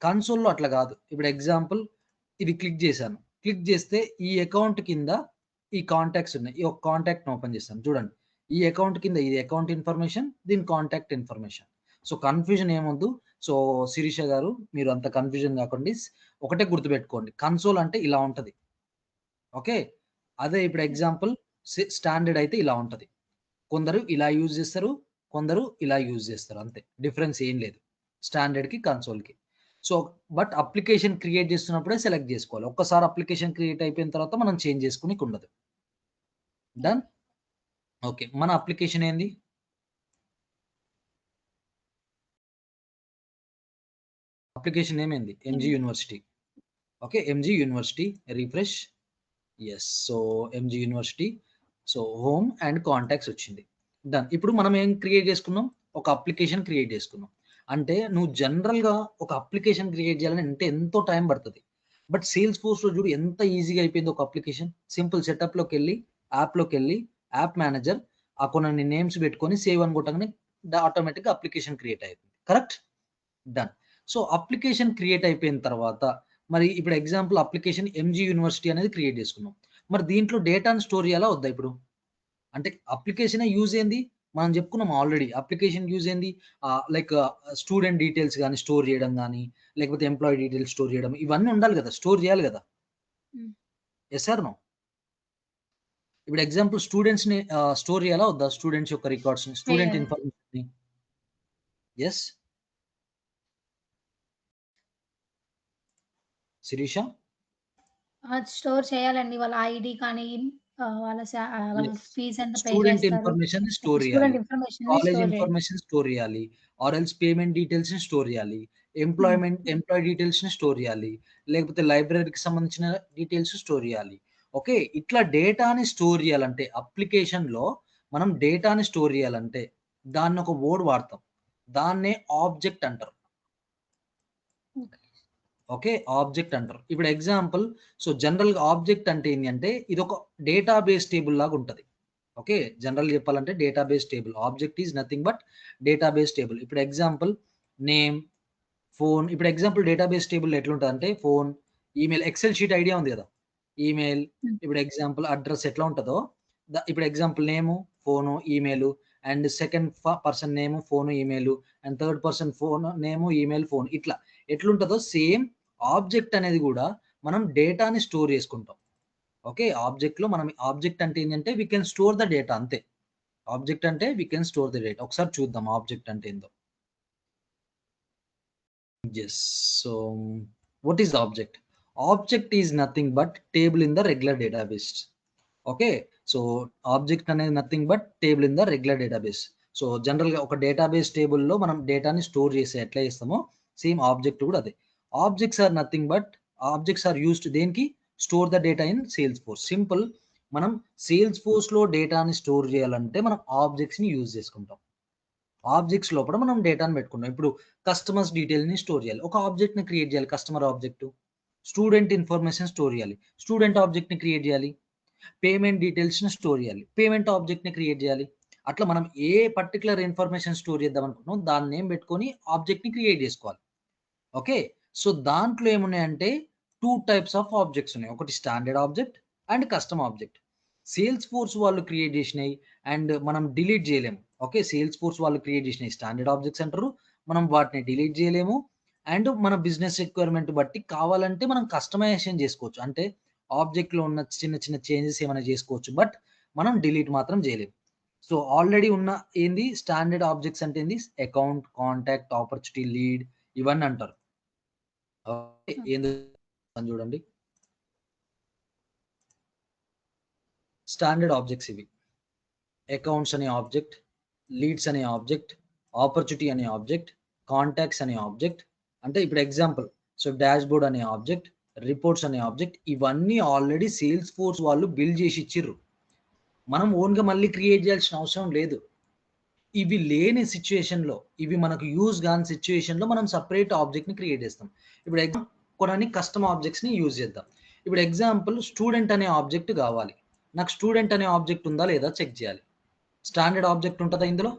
కన్సోల్‌లో అట్లా కాదు. ఇప్పుడు ఎగ్జాంపుల్ ఇది క్లిక్ చేశాను. క్లిక్ చేస్తే ఈ అకౌంట్ కింద ఈ కాంటాక్ట్స్ ఉన్నాయి. ఈ ఒక కాంటాక్ట్‌ని ఓపెన్ చేస్తాను. చూడండి. ఈ అకౌంట్ కింద ఇది అకౌంట్ ఇన్ఫర్మేషన్, దీని కాంటాక్ట్ ఇన్ఫర్మేషన్. సో, కన్‌ఫ్యూజన్ ఏమొద్దు. సో, శిరీష గారు మీరు అంత కన్‌ఫ్యూజన్ కాకండి. ఒకటే గుర్తుపెట్టుకోండి. కన్సోల్ అంటే ఇలా ఉంటది. ఓకే. అదే ఇప్పుడు ఎగ్జాంపుల్ స్టాండర్డ్ అయితే ఇలా ఉంటది. కొందరు ఇలా యూజ్ చేస్తారు. కొందరు ఇలా యూజ్ చేస్తారు అంతే. డిఫరెన్స్ ఏం లేదు. స్టాండర్డ్‌కి, కన్సోల్‌కి. సో, బట్ అప్లికేషన్ క్రియేట్ చేస్తున్నప్పుడే సెలెక్ట్ చేసుకోవాలి. ఒక్కసారి అప్లికేషన్ క్రియేట్ అయిపోయిన తర్వాత మనం చేంజ్ చేసుకోనికి ఉండదు. డన్? ఓకే. మన అప్లికేషన్ ఏంది? అప్లికేషన్ నేమ్ ఏంది? MG university. Okay. MG university refresh. Yes. So, MG university. So, home and contacts వచ్చింది. డన్. ఇప్పుడు మనం ఏం క్రియేట్ చేసుకున్నాం? ఒక అప్లికేషన్ క్రియేట్ చేసుకున్నాం. అంటే నువ్వు జనరల్‌గా ఒక అప్లికేషన్ క్రియేట్ చేయాలని అంటే ఎంతో టైం పడతది. బట్ సేల్స్ ఫోర్స్‌లో చూడు ఎంత ఈజీగా అయిపోయిందో ఒక అప్లికేషన్. సింపుల్ సెటప్‌లోకెళ్ళి, యాప్‌లోకెళ్ళి, యాప్ మేనేజర్ ఆ కొన్ని నేమ్స్ పెట్టుకొని సేవ్ అని కొట్టంగానే ఆటోమేటిక్‌గా అప్లికేషన్ క్రియేట్ అయితుంది. Correct? Done. So, application create అయిపోయిన తర్వాత మరి ఇప్పుడు ఎగ్జాంపుల్ అప్లికేషన్ ఎంజీ యూనివర్సిటీ అనేది క్రియేట్ చేసుకున్నాం. మరి దీంట్లో డేటాను స్టోర్ చేయాలా వద్దా ఇప్పుడు? అంటే అప్లికేషనే యూజ్ ఏంది? మనం చెప్పుకున్నాం ఆల్రెడీ. అప్లికేషన్ యూజ్ ఏంది? లైక్ స్టూడెంట్ డీటెయిల్స్ గాని స్టోర్ చేయడం గాని, లేకపోతే ఎంప్లాయీ డీటెయిల్స్ స్టోర్ చేయడం ఇవన్నీ ఉండాలి గదా! స్టోర్ చేయాలి గదా! హ్మ్. Yes or no? ఇప్పుడు ఎగ్జాంపుల్ స్టూడెంట్స్‌ని స్టోర్ చేయాలా వద్దా? స్టూడెంట్స్ యొక్క రికార్డ్స్‌ని, స్టూడెంట్ చేయాలి. ఇన్ఫర్మేషన్‌ని. యెస్. శిరీష? స్టోర్ చేయాలండి. వాళ్ళ ఐడీ కానీ వాళ్ళ యెస్. ఫీజ్ ఎంత పే స్టూడెంట్ చేస్తారు. ఇన్ఫర్మేషన్‌ని స్టోర్ చేయాలి. స్టూడెంట్ ఇన్ఫర్మేషన్‌ని కాలేజ్ స్టోర్ చేయాలి. ఇన్ఫర్మేషన్ స్టోర్ చేయాలి. ఆర్ ఎల్స్ పేమెంట్ డీటెయిల్స్‌ని స్టోర్ చేయాలి. హ్మ్. ఎంప్లాయీ డీటెయిల్స్‌ని స్టోర్ చేయాలి. లేకపోతే లైబ్రరీకి సంబంధించిన డీటెయిల్స్ స్టోర్ చేయాలి. ఓకే. ఇట్లా డేటాని స్టోర్ చేయాలంటే అప్లికేషన్‌లో మనం డేటాని స్టోర్ చేయాలంటే దాన్ని ఒక వర్డ్ వాడతాం. దాన్నే ఆబ్జెక్ట్ అంటారు. ఓకే. ఓకే. ఆబ్జెక్ట్ అంటారు. ఇప్పుడు ఎగ్జాంపుల్ జనరల్‌గా ఆబ్జెక్ట్ అంటే ఏంది అంటే ఇదొక డేటాబేస్ టేబుల్ లాగా ఉంటది. ఓకే. జనరల్‌గా చెప్పాలంటే database table. Object is nothing but database table. ఇప్పుడు ఎగ్జాంపుల్ నేమ్, ఫోన్ ఇప్పుడు ఎగ్జాంపుల్ డేటాబేస్ టేబుల్‌లో ఎట్లుంటదంటే phone, email, excel sheet idea ఉంది గదా! ఈమెయిల్ హ్మ్. ఇప్పుడు ఎగ్జాంపుల్ అడ్రెస్ ఎట్లా ఉంటదో ఇప్పుడు example name, phone, email and second person name, phone, email and third person phone, name, email, phone ఇట్లా ఎట్లుంటదో సేమ్ ఆబ్జెక్ట్ అనేది గూడా మనం డేటాని స్టోర్ చేసుకుంటాం. ఓకే. ఆబ్జెక్ట్ అంటే ఏందంటే we can store the data అంతే. ఆబ్జెక్ట్ అంటే we can store the data. ఒకసారి చూద్దాం ఆబ్జెక్ట్ అంటే ఏందో. Yes. So, what is object? Object is nothing but table in the regular database. Okay. So, object అనేది nothing but table in the regular database. So, జనరల్‌గా ఒక database టేబుల్‌లో మనం డేటాని స్టోర్ చేసి ఎట్లా చేస్తామో సేమ్ ఆబ్జెక్ట్ కూడా అదే. Objects are nothing but objects are used దేనికి? Store the data in Salesforce. Simple మనం సేల్స్‌ఫోర్స్‌లో డేటాని స్టోర్ చేయాలంటే మనం ఆబ్జెక్ట్స్‌ని యూజ్ చేసుకుంటాం. ఆబ్జెక్ట్స్ లోపల మనం డేటాను పెట్టుకున్నాం. ఇప్పుడు కస్టమర్స్ డీటెయిల్‌ని స్టోర్ చేయాలి. ఒక ఆబ్జెక్ట్‌ని క్రియేట్ చేయాలి. Customer object. Student information store చేయాలి. స్టూడెంట్ ఆబ్జెక్ట్‌ని క్రియేట్ చేయాలి. పేమెంట్ డీటెయిల్స్‌ని స్టోర్ చేయాలి. పేమెంట్ ఆబ్జెక్ట్‌ని క్రియేట్ చేయాలి. అట్లా మనం ఏ పర్టిక్యులర్ ఇన్ఫర్మేషన్ స్టోర్ చేద్దాం అనుకుంటున్నామో దాని నేమ్ పెట్టుకొని ఆబ్జెక్ట్‌ని క్రియేట్ చేసుకోవాలి. ఓకే. సో, దాంట్లో ఏమున్నాయంటే 2 టైప్స్ ఆఫ్ ఆబ్జెక్ట్స్ ఉన్నాయి. ఒకటి standard object and custom object. Salesforce వాళ్ళు క్రియేట్ చేసినయి అండ్ మనం డిలీట్ చేయలేము. ఓకే. సేల్స్‌ఫోర్స్ వాళ్ళు క్రియేట్ చేసినయి స్టాండర్డ్ ఆబ్జెక్ట్స్ అంటారు. మనం వాటిని డిలీట్ చేయలేము. అండ్ మన బిజినెస్ రిక్వైర్మెంట్ బట్టి కావాలంటే మనం కస్టమైజేషన్ చేసుకోవచ్చు. అంటే ఆబ్జెక్ట్‌లో ఉన్న చిన్న చిన్న చేంజెస్ ఏమైనా చేసుకోవచ్చు. బట్ మనం డిలీట్ మాత్రం చేయలేము. సో, ఆల్రెడీ ఉన్న ఏంది స్టాండర్డ్ ఆబ్జెక్ట్స్ అంటే ఏంది అకౌంట్, కాంటాక్ట్, ఆపర్చునిటీ, లీడ్ ఇవన్నీ అంటారు. ఓకే. హ్మ్. ఏందో చూడండి. స్టాండర్డ్ ఆబ్జెక్ట్స్ ఇవి. అకౌంట్స్ అనే ఆబ్జెక్ట్, లీడ్స్ అనే ఆబ్జెక్ట్, ఆపర్చునిటీ అనే ఆబ్జెక్ట్, కాంటాక్ట్స్ అనే ఆబ్జెక్ట్. అంటే ఇప్పుడు ఎగ్జాంపుల్ డాష్‌బోర్డ్ అనే ఆబ్జెక్ట్, రిపోర్ట్స్ అనే ఆబ్జెక్ట్, ఇవన్నీ ఆల్రెడీ సేల్స్ ఫోర్స్ వాళ్ళు బిల్డ్ చేసి ఇచ్చిర్రు. మనం ఓన్గా మళ్ళీ క్రియేట్ చేయాల్సిన అవసరం లేదు. ఇవి లేని సిచ్యుయేషన్లో, ఇవి మనకు యూజ్ కాని సిచ్యుయేషన్లో మనం సపరేట్ ఆబ్జెక్ట్ని క్రియేట్ చేస్తాం. ఇప్పుడు కొన్ని కస్టమ్ ఆబ్జెక్ట్స్ని యూజ్ చేద్దాం. ఇప్పుడు ఎగ్జాంపుల్ స్టూడెంట్ అనే ఆబ్జెక్ట్ కావాలి. నాకు స్టూడెంట్ అనే ఆబ్జెక్ట్ ఉందా లేదా చెక్ చేయాలి. స్టాండర్డ్ ఆబ్జెక్ట్ ఉంటుందా ఇందులో?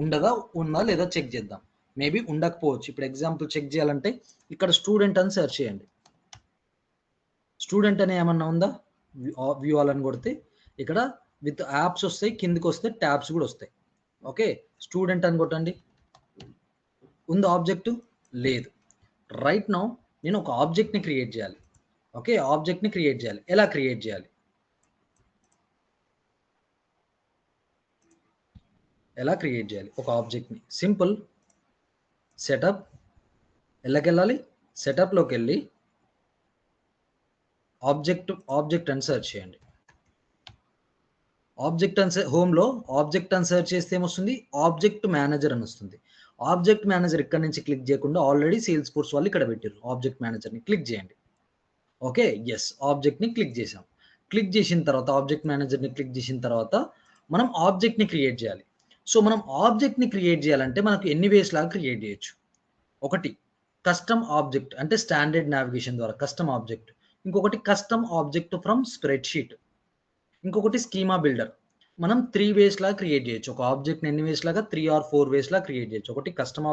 ఉండదా? ఉందా లేదా చెక్ చేద్దాం. మేబీ ఉండకపోవచ్చు. ఇప్పుడు ఎగ్జాంపుల్ చెక్ చేయాలంటే ఇక్కడ స్టూడెంట్ అని సెర్చ్ చేయండి. స్టూడెంట్ అనే ఏమన్నా ఉందా? వ్యూ ఆల్ అని కొడితే ఇక్కడ విత్ యాప్స్ వస్తాయి, కిందికి వస్తే ట్యాబ్స్ కూడా వస్తాయి. ఓకే, స్టూడెంట్ అని కొట్టండి. ఉందా ఆబ్జెక్ట్? లేదు. రైట్ నౌ నేను ఒక ఆబ్జెక్ట్ని క్రియేట్ చేయాలి. ఓకే, ఆబ్జెక్ట్ని క్రియేట్ చేయాలి. ఎలా క్రియేట్ చేయాలి? ఎలా క్రియేట్ చేయాలి ఒక ఆబ్జెక్ట్ని? సింపుల్. సెటప్, వెళ్ళి సెటప్లోకి వెళ్ళి ఆబ్జెక్ట్ అని సెర్చ్ చేయండి. ఆబ్జెక్ట్ అని హోమ్లో ఆబ్జెక్ట్ అని సెర్చ్ చేస్తే ఏమొస్తుంది? ఆబ్జెక్ట్ మేనేజర్ అని వస్తుంది. ఆబ్జెక్ట్ మేనేజర్ ఇక్కడ నుంచి క్లిక్ చేయకుండా ఆల్రెడీ సేల్స్ ఫోర్స్ వాళ్ళు ఇక్కడ పెట్టారు. ఆబ్జెక్ట్ మేనేజర్ని క్లిక్ చేయండి. ఓకే, ఎస్, ఆబ్జెక్ట్ని క్లిక్ చేసాం. క్లిక్ చేసిన తర్వాత ఆబ్జెక్ట్ మేనేజర్ని క్లిక్ చేసిన తర్వాత మనం ఆబ్జెక్ట్ని క్రియేట్ చేయాలి. సో మనం ఆబ్జెక్ట్ని క్రియేట్ చేయాలంటే మనకు ఎన్ని వేస్ లాగా క్రియేట్ చేయొచ్చు. ఒకటి కస్టమ్ ఆబ్జెక్ట్, అంటే స్టాండర్డ్ నావిగేషన్ ద్వారా కస్టమ్ ఆబ్జెక్ట్. ఇంకొకటి కస్టమ్ ఆబ్జెక్ట్ ఫ్రమ్ స్ప్రెడ్షీట్. ఇంకొకటి స్కీమా బిల్డర్. మనం 3 వేస్ లాగా క్రియేట్ చేయొచ్చు. ఒక ఆబ్జెక్ట్ ఎన్ని వేస్ లాగా? 3 or 4 వేస్ లాగా క్రియేట్ చేయొచ్చు. ఒకటి custom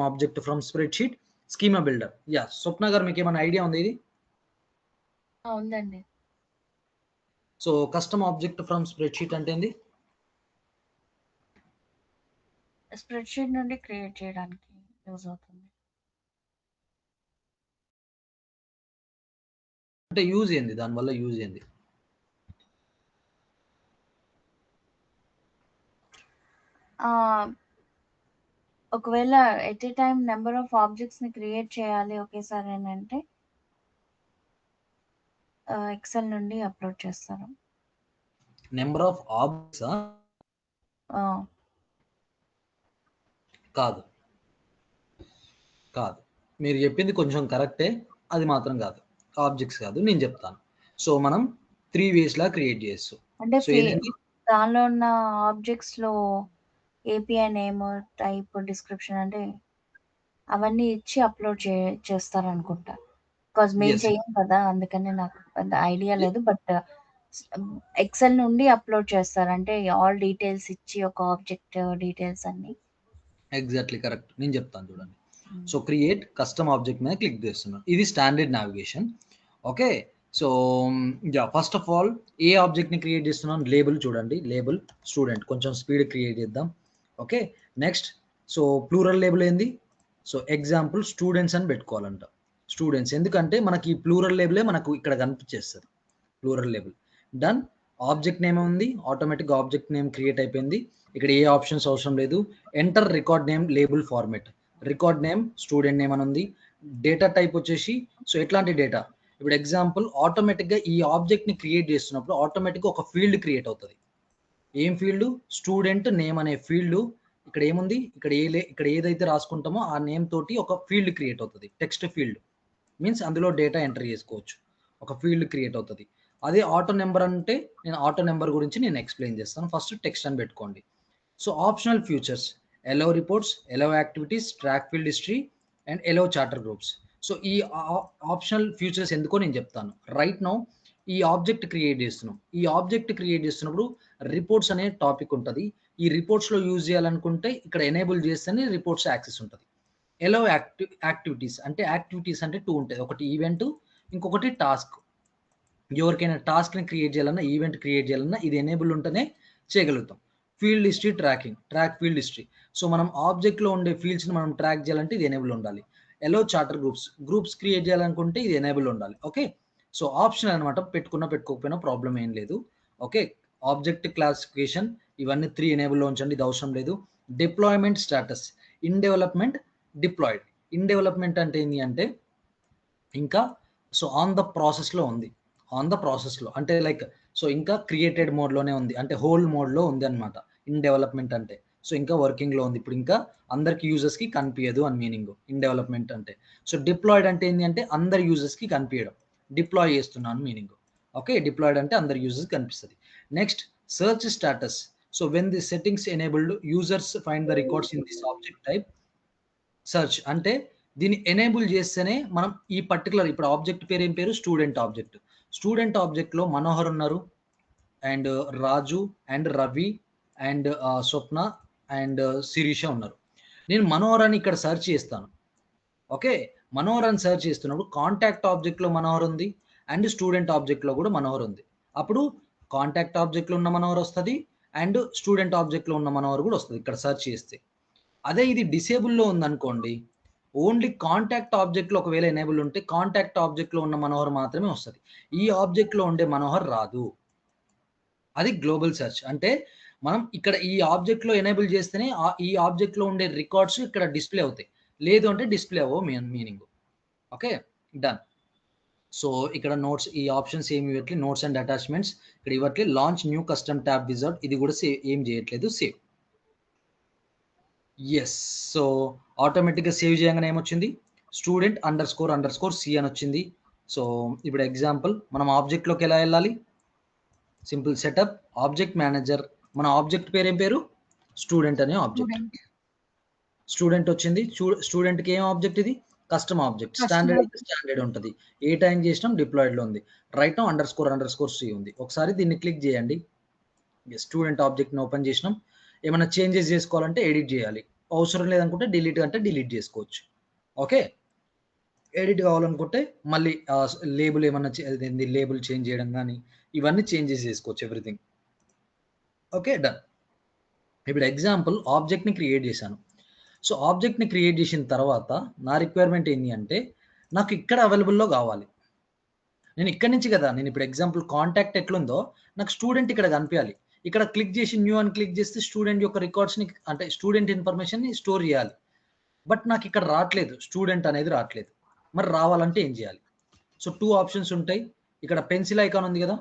object from spreadsheet, schema builder. Yeah, Swapna గారు మీకు ఏమైనా ఐడియా ఉంది ఇది? ఉందండి. So custom object from spreadsheet అంటే ఏంది? స్ప్రెడ్షీట్ నుండి క్రియేట్ చేయడానికి యూజ్ అవుతుంది. అంటే యూజ్ ఏంది? దానివల్ల యూజ్ ఏంది? ఒకవేళ at a time number of ఆబ్జెక్ట్స్ని క్రియేట్ చేయాలి ఒకేసారి అని అంటే ఎక్సెల్ నుండి అప్లోడ్ చేస్తారు. నెంబర్ ఆఫ్ ఆబ్జెక్ట్స్ కాదు. మీరు చెప్పింది కొంచెం కరెక్టే, అది మాత్రం కాదు. ఆబ్జెక్ట్స్ కాదు, నేను చెప్తాను. సో మనం 3 వేస్ లా క్రియేట్ చేయొచ్చు. అంటే సో ఏంటంటే దానిలో ఉన్న ఆబ్జెక్ట్స్లో ఏపీఐ నేమ్, టైప్, డిస్క్రిప్షన్ అంటే అవన్నీ ఇచ్చి అప్లోడ్ చేస్తారు అనుకుంటా. బికాజ్ మేము చెయ్యం కదా, అందుకని నాకు పెద్ద ఐడియా లేదు. బట్ ఎక్సెల్ నుండి అప్లోడ్ చేస్తారు, అంటే ఆల్ డీటెయిల్స్ ఇచ్చి ఒక ఆబ్జెక్ట్ డీటెయిల్స్ అన్ని. Exactly correct. నేను చెప్తాను చూడండి. సో క్రియేట్ కస్టమ్ ఆబ్జెక్ట్ మీద క్లిక్ చేస్తున్నాను. ఇది standard navigation. Okay, so first of all ఏ ఆబ్జెక్ట్ని క్రియేట్ చేస్తున్నాను? లేబుల్ చూడండి. Label student. కొంచెం స్పీడ్ క్రియేట్ చేద్దాం. Okay, next. So plural label ఏంది? సో ఎగ్జాంపుల్ స్టూడెంట్స్ అని పెట్టుకోవాలంట. స్టూడెంట్స్, ఎందుకంటే మనకి ఈ ప్లూరల్ లేబులే మనకు ఇక్కడ కనిపించేస్తుంది. Plural label done. Object name ఉంది, ఆటోమేటిక్ ఆబ్జెక్ట్ నేమ్ క్రియేట్ అయిపోయింది. ఇక్కడ ఏ ఆప్షన్స్ అవసరం లేదు. Enter record name label format. Record name student name అని ఉంది. డేటా టైప్ వచ్చేసి సో ఎట్లాంటి డేటా? ఇప్పుడు ఎగ్జాంపుల్ ఆటోమేటిక్గా ఈ ఆబ్జెక్ట్ని క్రియేట్ చేస్తున్నప్పుడు ఆటోమేటిక్గా ఒక ఫీల్డ్ క్రియేట్ అవుతుంది. ఏం ఫీల్డ్? స్టూడెంట్ నేమ్ అనే ఫీల్డ్. ఇక్కడ ఏముంది? ఇక్కడ ఏదైతే రాసుకుంటామో ఆ నేమ్ తోటి ఒక ఫీల్డ్ క్రియేట్ అవుతుంది. టెక్స్ట్ ఫీల్డ్ మీన్స్ అందులో డేటా ఎంటర్ చేసుకోవచ్చు. ఒక ఫీల్డ్ క్రియేట్ అవుతుంది. అదే ఆటో నెంబర్ అంటే నేను ఆటో నెంబర్ గురించి నేను ఎక్స్ప్లెయిన్ చేస్తాను. ఫస్ట్ టెక్స్ట్ అని పెట్టుకోండి. So optional features, allow reports, allow activities, track field history and allow chatter groups. So ఈ ఆప్షనల్ ఫ్యూచర్స్ ఎందుకో నేను చెప్తాను. రైట్ నౌ ఈ ఆబ్జెక్ట్ క్రియేట్ చేస్తున్నాం. ఈ ఆబ్జెక్ట్ క్రియేట్ చేస్తున్నప్పుడు రిపోర్ట్స్ అనే టాపిక్ ఉంటుంది. ఈ రిపోర్ట్స్లో యూజ్ చేయాలనుకుంటే ఇక్కడ ఎనేబుల్ చేస్తేనే రిపోర్ట్స్ యాక్సెస్ ఉంటుంది. ఎలో యాక్టివిటీస్ అంటే యాక్టివిటీస్ అంటే 2 ఉంటాయి. ఒకటి ఈవెంట్, ఇంకొకటి టాస్క్. ఎవరికైనా టాస్క్ని క్రియేట్ చేయాలన్నా, ఈవెంట్ క్రియేట్ చేయాలన్నా ఇది ఎనేబుల్ ఉంటేనే చేయగలుగుతాం. Field history, track field history. So మనం ఆబ్జెక్ట్లో ఉండే ఫీల్డ్స్ని మనం ట్రాక్ చేయాలంటే ఇది ఎనేబుల్ ఉండాలి. ఎలో చార్టర్ గ్రూప్స్ క్రియేట్ చేయాలనుకుంటే ఇది ఎనేబుల్ ఉండాలి. ఓకే, సో ఆప్షన్ అనమాట. పెట్టుకోకపోయినా ప్రాబ్లం ఏం లేదు. ఓకే, ఆబ్జెక్ట్ క్లాసిఫికేషన్ ఇవన్నీ 3 ఎనేబుల్లో ఉంచండి, ఇది అవసరం లేదు. Deployment status, in development, deployed. In development అంటే ఏంటి అంటే ఇంకా సో ఆన్ ద ప్రాసెస్లో ఉంది. ఆన్ ద ప్రాసెస్లో అంటే లైక్ సో ఇంకా క్రియేటెడ్ మోడ్లోనే ఉంది, అంటే హోల్ మోడ్లో ఉంది అనమాట ఇన్ డెవలప్మెంట్ అంటే. సో ఇంకా వర్కింగ్లో ఉంది, ఇప్పుడు ఇంకా అందరికి యూజర్స్కి కనిపించదు అని మీనింగ్ ఇన్ డెవలప్మెంట్ అంటే. సో డిప్లాయిడ్ అంటే ఏంటి అంటే అందరి యూజర్స్కి కనిపించడం, డిప్లాయ్ చేస్తున్నాను మీనింగ్. ఓకే, డిప్లాయిడ్ అంటే అందరి యూజర్స్ కనిపిస్తుంది. Next search status. So when the settings enabled users find the records in this object type search. అంటే దీన్ని ఎనేబుల్ చేస్తేనే మనం ఈ పర్టికులర్ ఇప్పుడు ఆబ్జెక్ట్ పేరు ఏం పేరు, స్టూడెంట్ ఆబ్జెక్ట్. స్టూడెంట్ ఆబ్జెక్ట్లో మనోహర్ ఉన్నారు, and Raju and Ravi and Swapna and Sirisha ఉన్నారు. నేను మనోహర్ అని ఇక్కడ సెర్చ్ చేస్తాను. ఓకే, మనోహర్ అని సెర్చ్ చేస్తున్నప్పుడు కాంటాక్ట్ ఆబ్జెక్ట్లో మనోహర్ ఉంది అండ్ స్టూడెంట్ ఆబ్జెక్ట్లో కూడా మనోహర్ ఉంది. అప్పుడు కాంటాక్ట్ ఆబ్జెక్ట్లో ఉన్న మనోహర్ వస్తుంది అండ్ స్టూడెంట్ ఆబ్జెక్ట్లో ఉన్న మనోహర్ కూడా వస్తుంది ఇక్కడ సెర్చ్ చేస్తే. అదే ఇది డిసేబుల్లో ఉందనుకోండి, ఓన్లీ కాంటాక్ట్ ఆబ్జెక్ట్లో ఒకవేళ ఎనేబుల్ ఉంటే కాంటాక్ట్ ఆబ్జెక్ట్లో ఉన్న మనోహర్ మాత్రమే వస్తుంది, ఈ ఆబ్జెక్ట్లో ఉండే మనోహర్ రాదు. అది గ్లోబల్ సెర్చ్. అంటే మనం ఇక్కడ ఈ ఆబ్జెక్ట్లో ఎనేబుల్ చేస్తేనే ఈ ఆబ్జెక్ట్లో ఉండే రికార్డ్స్ ఇక్కడ డిస్ప్లే అవుతాయి, లేదు అంటే డిస్ప్లే అవ్వవు మీనింగ్. Okay, done. సో ఇక్కడ నోట్స్ ఈ ఆప్షన్స్ ఏమి ఇవ్వట్లేదు, నోట్స్ అండ్ అటాచ్మెంట్స్ ఇక్కడ ఇవ్వట్లేదు. Launch new custom tab wizard ఇది కూడా ఏం చేయట్లేదు, సేవ్. ఎస్, సో ఆటోమేటిక్గా సేవ్ చేయగానే ఏమొచ్చింది, స్టూడెంట్ __C అని వచ్చింది. సో ఇప్పుడు ఎగ్జాంపుల్ మనం ఆబ్జెక్ట్లోకి ఎలా వెళ్ళాలి, సింపుల్ సెటప్ ఆబ్జెక్ట్ మేనేజర్. మన ఆబ్జెక్ట్ పేరు ఏం పేరు, స్టూడెంట్ అనే ఆబ్జెక్ట్. స్టూడెంట్ వచ్చింది. స్టూడెంట్కి ఏం ఆబ్జెక్ట్ ఇది, కస్టమ్ ఆబ్జెక్ట్. స్టాండర్డ్ అయితే స్టాండర్డ్ ఉంటుంది, ఏ టైం చేసినాం డిప్లాయిడ్లో ఉంది. రైట్ నౌ __C ఉంది. ఒకసారి దీన్ని క్లిక్ చేయండి. స్టూడెంట్ ఆబ్జెక్ట్ని ఓపెన్ చేసినాం. ఏమైనా చేంజెస్ చేసుకోవాలంటే ఎడిట్ చేయాలి, అవసరం లేదనుకుంటే డిలీట్ అంటే డిలీట్ చేసుకోవచ్చు. ఓకే, ఎడిట్ కావాలనుకుంటే మళ్ళీ లేబుల్ ఏమన్నా లేబుల్ చేంజ్ చేయడం కానీ ఇవన్నీ చేంజెస్ చేసుకోవచ్చు, ఎవ్రీథింగ్. Okay, done. ఇప్పుడు ఎగ్జాంపుల్ ఆబ్జెక్ట్ని క్రియేట్ చేశాను. సో ఆబ్జెక్ట్ని క్రియేట్ చేసిన తర్వాత నా రిక్వైర్మెంట్ ఏంటి అంటే నాకు ఇక్కడ అవైలబుల్లో కావాలి. నేను ఇక్కడి నుంచి కదా, నేను ఇప్పుడు ఎగ్జాంపుల్ కాంటాక్ట్ ఎట్లుందో నాకు స్టూడెంట్ ఇక్కడ కనిపించాలి. ఇక్కడ క్లిక్ చేసి న్యూ అని క్లిక్ చేస్తే స్టూడెంట్ యొక్క రికార్డ్స్ని అంటే స్టూడెంట్ ఇన్ఫర్మేషన్ని స్టోర్ చేయాలి. బట్ నాకు ఇక్కడ రావట్లేదు, స్టూడెంట్ అనేది రావట్లేదు. మరి రావాలంటే ఏం చేయాలి? సో 2 ఆప్షన్స్ ఉంటాయి. ఇక్కడ పెన్సిల్ ఐకాన్ ఉంది కదా,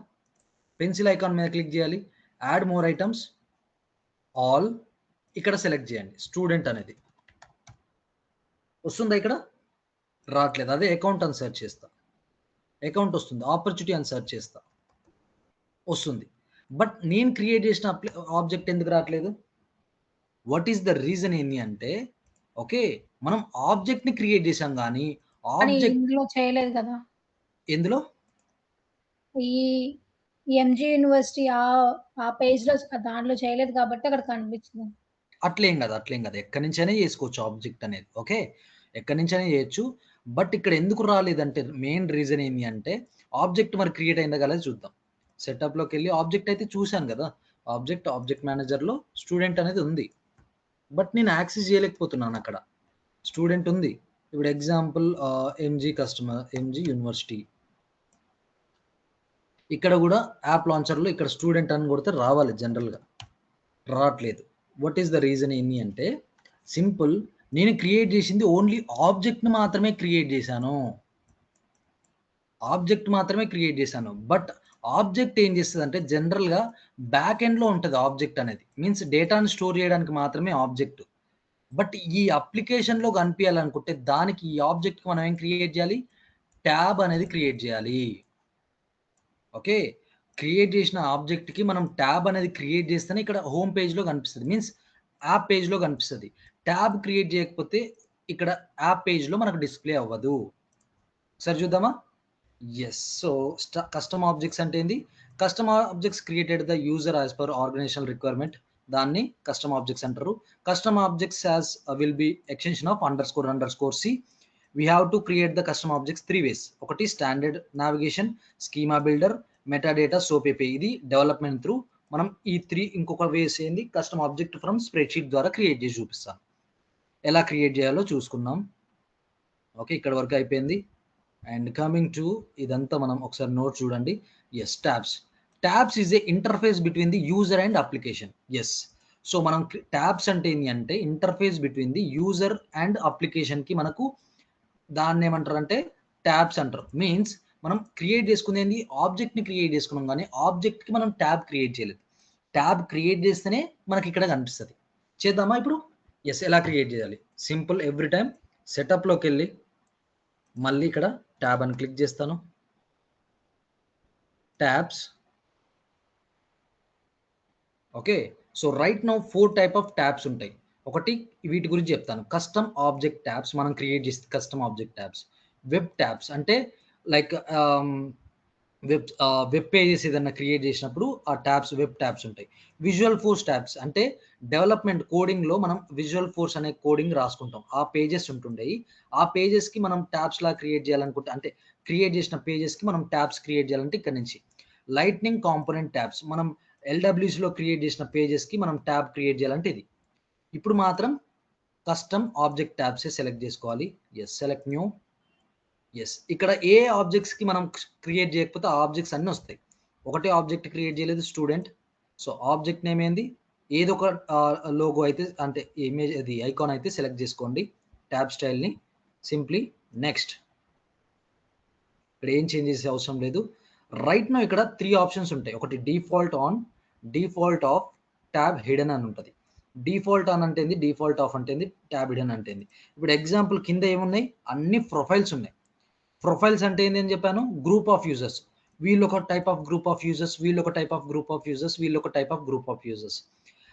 పెన్సిల్ ఐకాన్ మీద క్లిక్ చేయాలి. యాడ్ మోర్ ఐటమ్స్, ఆల్ ఇక్కడ సెలెక్ట్ చేయండి. స్టూడెంట్ అనేది వస్తుందా, ఇక్కడ రావట్లేదు. అదే అకౌంట్ అని సెర్చ్ చేస్తా, అకౌంట్ వస్తుంది. ఆపర్చునిటీ అని సెర్చ్ చేస్తా, వస్తుంది. బట్ నేను క్రియేట్ చేసిన ఆబ్జెక్ట్ ఎందుకు రావట్లేదు? వాట్ ఈస్ ద రీజన్ ఏంటి అంటే, ఓకే మనం ఆబ్జెక్ట్ని క్రియేట్ చేసాం కానీ ఆబ్జెక్ట్ ఇందులో చేయలేదు కదా, ఎందులో ఈ ఎంజీ యూనివర్సిటీ ఆ పేజ్ లో దాంట్లో చేయలేదు కాబట్టి అక్కడ కనిపించింది. అట్లేం కదా, ఎక్కడి నుంచైనా చేసుకోవచ్చు ఆబ్జెక్ట్ అనేది. ఓకే, ఎక్కడి నుంచైనా చేయొచ్చు. బట్ ఇక్కడ ఎందుకు రాలేదంటే మెయిన్ రీజన్ ఏంటి అంటే ఆబ్జెక్ట్ మరి క్రియేట్ అయిందా కదా చూద్దాం. సెటప్లోకి వెళ్ళి ఆబ్జెక్ట్ అయితే చూశాను కదా, ఆబ్జెక్ట్ మేనేజర్లో స్టూడెంట్ అనేది ఉంది. బట్ నేను యాక్సెస్ చేయలేకపోతున్నాను, అక్కడ స్టూడెంట్ ఉంది. ఇప్పుడు ఎగ్జాంపుల్ ఎంజీ యూనివర్సిటీ, ఇక్కడ కూడా యాప్ లాంచర్లో ఇక్కడ స్టూడెంట్ అని కొడితే రావాలి, జనరల్గా రావట్లేదు. వాట్ ఈస్ ద రీజన్ ఏంటి అంటే సింపుల్, నేను క్రియేట్ చేసింది ఓన్లీ ఆబ్జెక్ట్ని మాత్రమే క్రియేట్ చేశాను. బట్ ఆబ్జెక్ట్ ఏం చేస్తుంది అంటే జనరల్గా బ్యాక్ ఎండ్లో ఉంటుంది ఆబ్జెక్ట్ అనేది, మీన్స్ డేటాను స్టోర్ చేయడానికి మాత్రమే ఆబ్జెక్ట్. బట్ ఈ అప్లికేషన్లో కనిపించాలనుకుంటే దానికి ఈ ఆబ్జెక్ట్కి మనం ఏం క్రియేట్ చేయాలి, ట్యాబ్ అనేది క్రియేట్ చేయాలి. ఓకే, క్రియేట్ చేసిన ఆబ్జెక్ట్కి మనం ట్యాబ్ అనేది క్రియేట్ చేస్తేనే ఇక్కడ హోమ్ పేజ్లో కనిపిస్తుంది, మీన్స్ యాప్ పేజ్లో కనిపిస్తుంది. ట్యాబ్ క్రియేట్ చేయకపోతే ఇక్కడ యాప్ పేజ్లో మనకు డిస్ప్లే అవ్వదు. సరే చూద్దామా. ఎస్, సో కస్టమ్ ఆబ్జెక్ట్స్ అంటే ఏంది, custom objects created the user as per organizational requirement, దాన్ని కస్టమ్ ఆబ్జెక్ట్స్ అంటారు. Custom objects as will be extension of __C. We have to create the custom objects 3 ways. ఒకటి standard navigation, schema builder, metadata, SOAP API. ఇది development through మనం ఈ 3. ఇంకొక ways ఏంది, custom object from spreadsheet ద్వారా క్రియేట్ చేసి చూపిస్తాను. ఎలా క్రియేట్ చేయాలో చూసుకుందాం. ఓకే, ఇక్కడ వరకు అయిపోయింది. అండ్ కమింగ్ టు ఇదంతా మనం ఒకసారి నోట్ చూడండి. Yes, tabs is a interface between the user and application. Yes, so మనం ట్యాబ్స్ అంటే ఏంటి అంటే interface between the user and అప్లికేషన్కి మనకు దాన్ని ఏమంటారు అంటే ట్యాబ్స్ అంటారు. మీన్స్ మనం క్రియేట్ చేసుకుంది ఏంది, ఆబ్జెక్ట్ని క్రియేట్ చేసుకున్నాం కానీ ఆబ్జెక్ట్కి మనం ట్యాబ్ క్రియేట్ చేయలేదు. ట్యాబ్ క్రియేట్ చేస్తేనే మనకి ఇక్కడ కనిపిస్తుంది. చేద్దామా ఇప్పుడు? ఎస్, ఎలా క్రియేట్ చేయాలి? సింపుల్. ఎవ్రీ టైమ్ సెటప్లోకి వెళ్ళి మళ్ళీ ఇక్కడ ట్యాబ్ అని క్లిక్ చేస్తాను. Tabs. Okay. So right now 4 type of tabs ఉంటాయి. ఒకటి వీటి గురించి చెప్తాను. కస్టమ్ ఆబ్జెక్ట్ ట్యాబ్స్ మనం క్రియేట్ చేస్తే custom object tabs. Web tabs అంటే లైక్ వెబ్ పేజెస్ ఏదైనా క్రియేట్ చేసినప్పుడు ఆ ట్యాబ్స్ వెబ్ ట్యాబ్స్ ఉంటాయి. విజువల్ ఫోర్స్ ట్యాబ్స్ అంటే డెవలప్మెంట్ కోడింగ్లో మనం విజువల్ ఫోర్స్ అనే కోడింగ్ రాసుకుంటాం. ఆ పేజెస్ ఉంటుండయి. ఆ పేజెస్కి మనం ట్యాబ్స్ లా క్రియేట్ చేయాలనుకుంటే, అంటే క్రియేట్ చేసిన పేజెస్కి మనం ట్యాబ్స్ క్రియేట్ చేయాలంటే ఇక్కడ నుంచి లైట్నింగ్ కాంపోనెంట్ ట్యాబ్స్, మనం ఎల్డబ్ల్యూస్లో క్రియేట్ చేసిన పేజెస్కి మనం ట్యాబ్ క్రియేట్ చేయాలంటే ఇది. ఇప్పుడు మాత్రం కస్టమ్ ఆబ్జెక్ట్ ట్యాబ్సే సెలెక్ట్ చేసుకోవాలి. Yes, select new. ఎస్, ఇక్కడ ఏ ఆబ్జెక్ట్స్కి మనం క్రియేట్ చేయకపోతే ఆ ఆబ్జెక్ట్స్ అన్నీ వస్తాయి. ఒకటే ఆబ్జెక్ట్ క్రియేట్ చేయలేదు స్టూడెంట్. సో ఆబ్జెక్ట్ నేమ్ ఏంది? ఏదో ఒక లోగో అయితే, అంటే ఇమేజ్, అది ఐకాన్ అయితే సెలెక్ట్ చేసుకోండి. ట్యాబ్ స్టైల్ని సింప్లీ నెక్స్ట్. ఇక్కడ ఏం చేంజ్ చేసే అవసరం లేదు. రైట్ నో ఇక్కడ 3 ఆప్షన్స్ ఉంటాయి. ఒకటి default on, default of, tab hidden అని ఉంటుంది. డిఫాల్ట్ ఆన్ అంటే ఏంది, డిఫాల్ట్ ఆఫ్ అంటే ఏంది, ట్యాబ్ హిడెన్ అంటే ఏంది. ఇప్పుడు ఎగ్జాంపుల్ కింద ఏమున్నాయి? అన్ని ప్రొఫైల్స్ ఉన్నాయి. ప్రొఫైల్స్ అంటే ఏంది అని చెప్పాను? Group of users. వీళ్ళు ఒక type of group of users, వీళ్ళు ఒక type of group of users, వీళ్ళు ఒక type of group of users.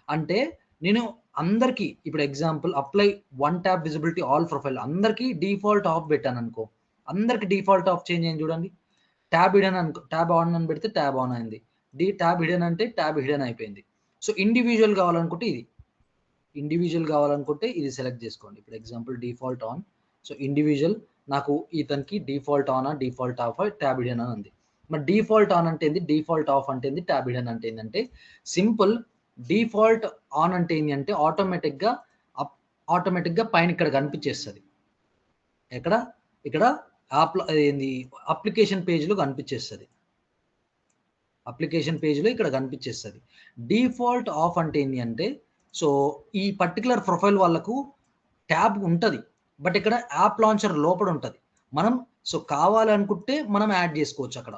అంటే నేను అందరికీ ఇప్పుడు example apply one tab visibility all profile, అందరికీ డిఫాల్ట్ ఆఫ్ పెట్టాను అనుకో, అందరికి డిఫాల్ట్ ఆఫ్ చేంజ్ అయింది చూడండి. ట్యాబ్ హిడెన్ అనుకో, ట్యాబ్ ఆన్ అని పెడితే ట్యాబ్ ఆన్ అయింది. ట్యాబ్ హిడెన్ అంటే ట్యాబ్ హిడెన్ అయిపోయింది. సో ఇండివిజువల్ కావాలనుకుంటే ఇది, ఇండివిజువల్ కావాలనుకుంటే ఇది సెలెక్ట్ చేసుకోండి. ఇప్పుడు example default on. So individual నాకు ఇతనికి default on, default of, tab hidden అని ఉంది. మరి డిఫాల్ట్ ఆన్ అంటే ఏంది, డిఫాల్ట్ ఆఫ్ అంటే ఏంది, ట్యాబ్ హిడెన్ అంటే ఏంటంటే సింపుల్. డిఫాల్ట్ ఆన్ అంటే ఏంటి అంటే ఆటోమేటిక్గా పైన ఇక్కడ కనిపించేస్తుంది. ఎక్కడ? ఇక్కడ ఏంది, అప్లికేషన్ పేజ్లో కనిపించేస్తుంది. అప్లికేషన్ పేజ్లో ఇక్కడ కనిపించేస్తుంది. డిఫాల్ట్ ఆఫ్ అంటే ఏంటి అంటే, సో ఈ పర్టికులర్ ప్రొఫైల్ వాళ్ళకు ట్యాబ్ ఉంటుంది, బట్ ఇక్కడ యాప్ లాంచర్ లోపల ఉంటుంది. మనం సో కావాలనుకుంటే మనం యాడ్ చేసుకోవచ్చు. అక్కడ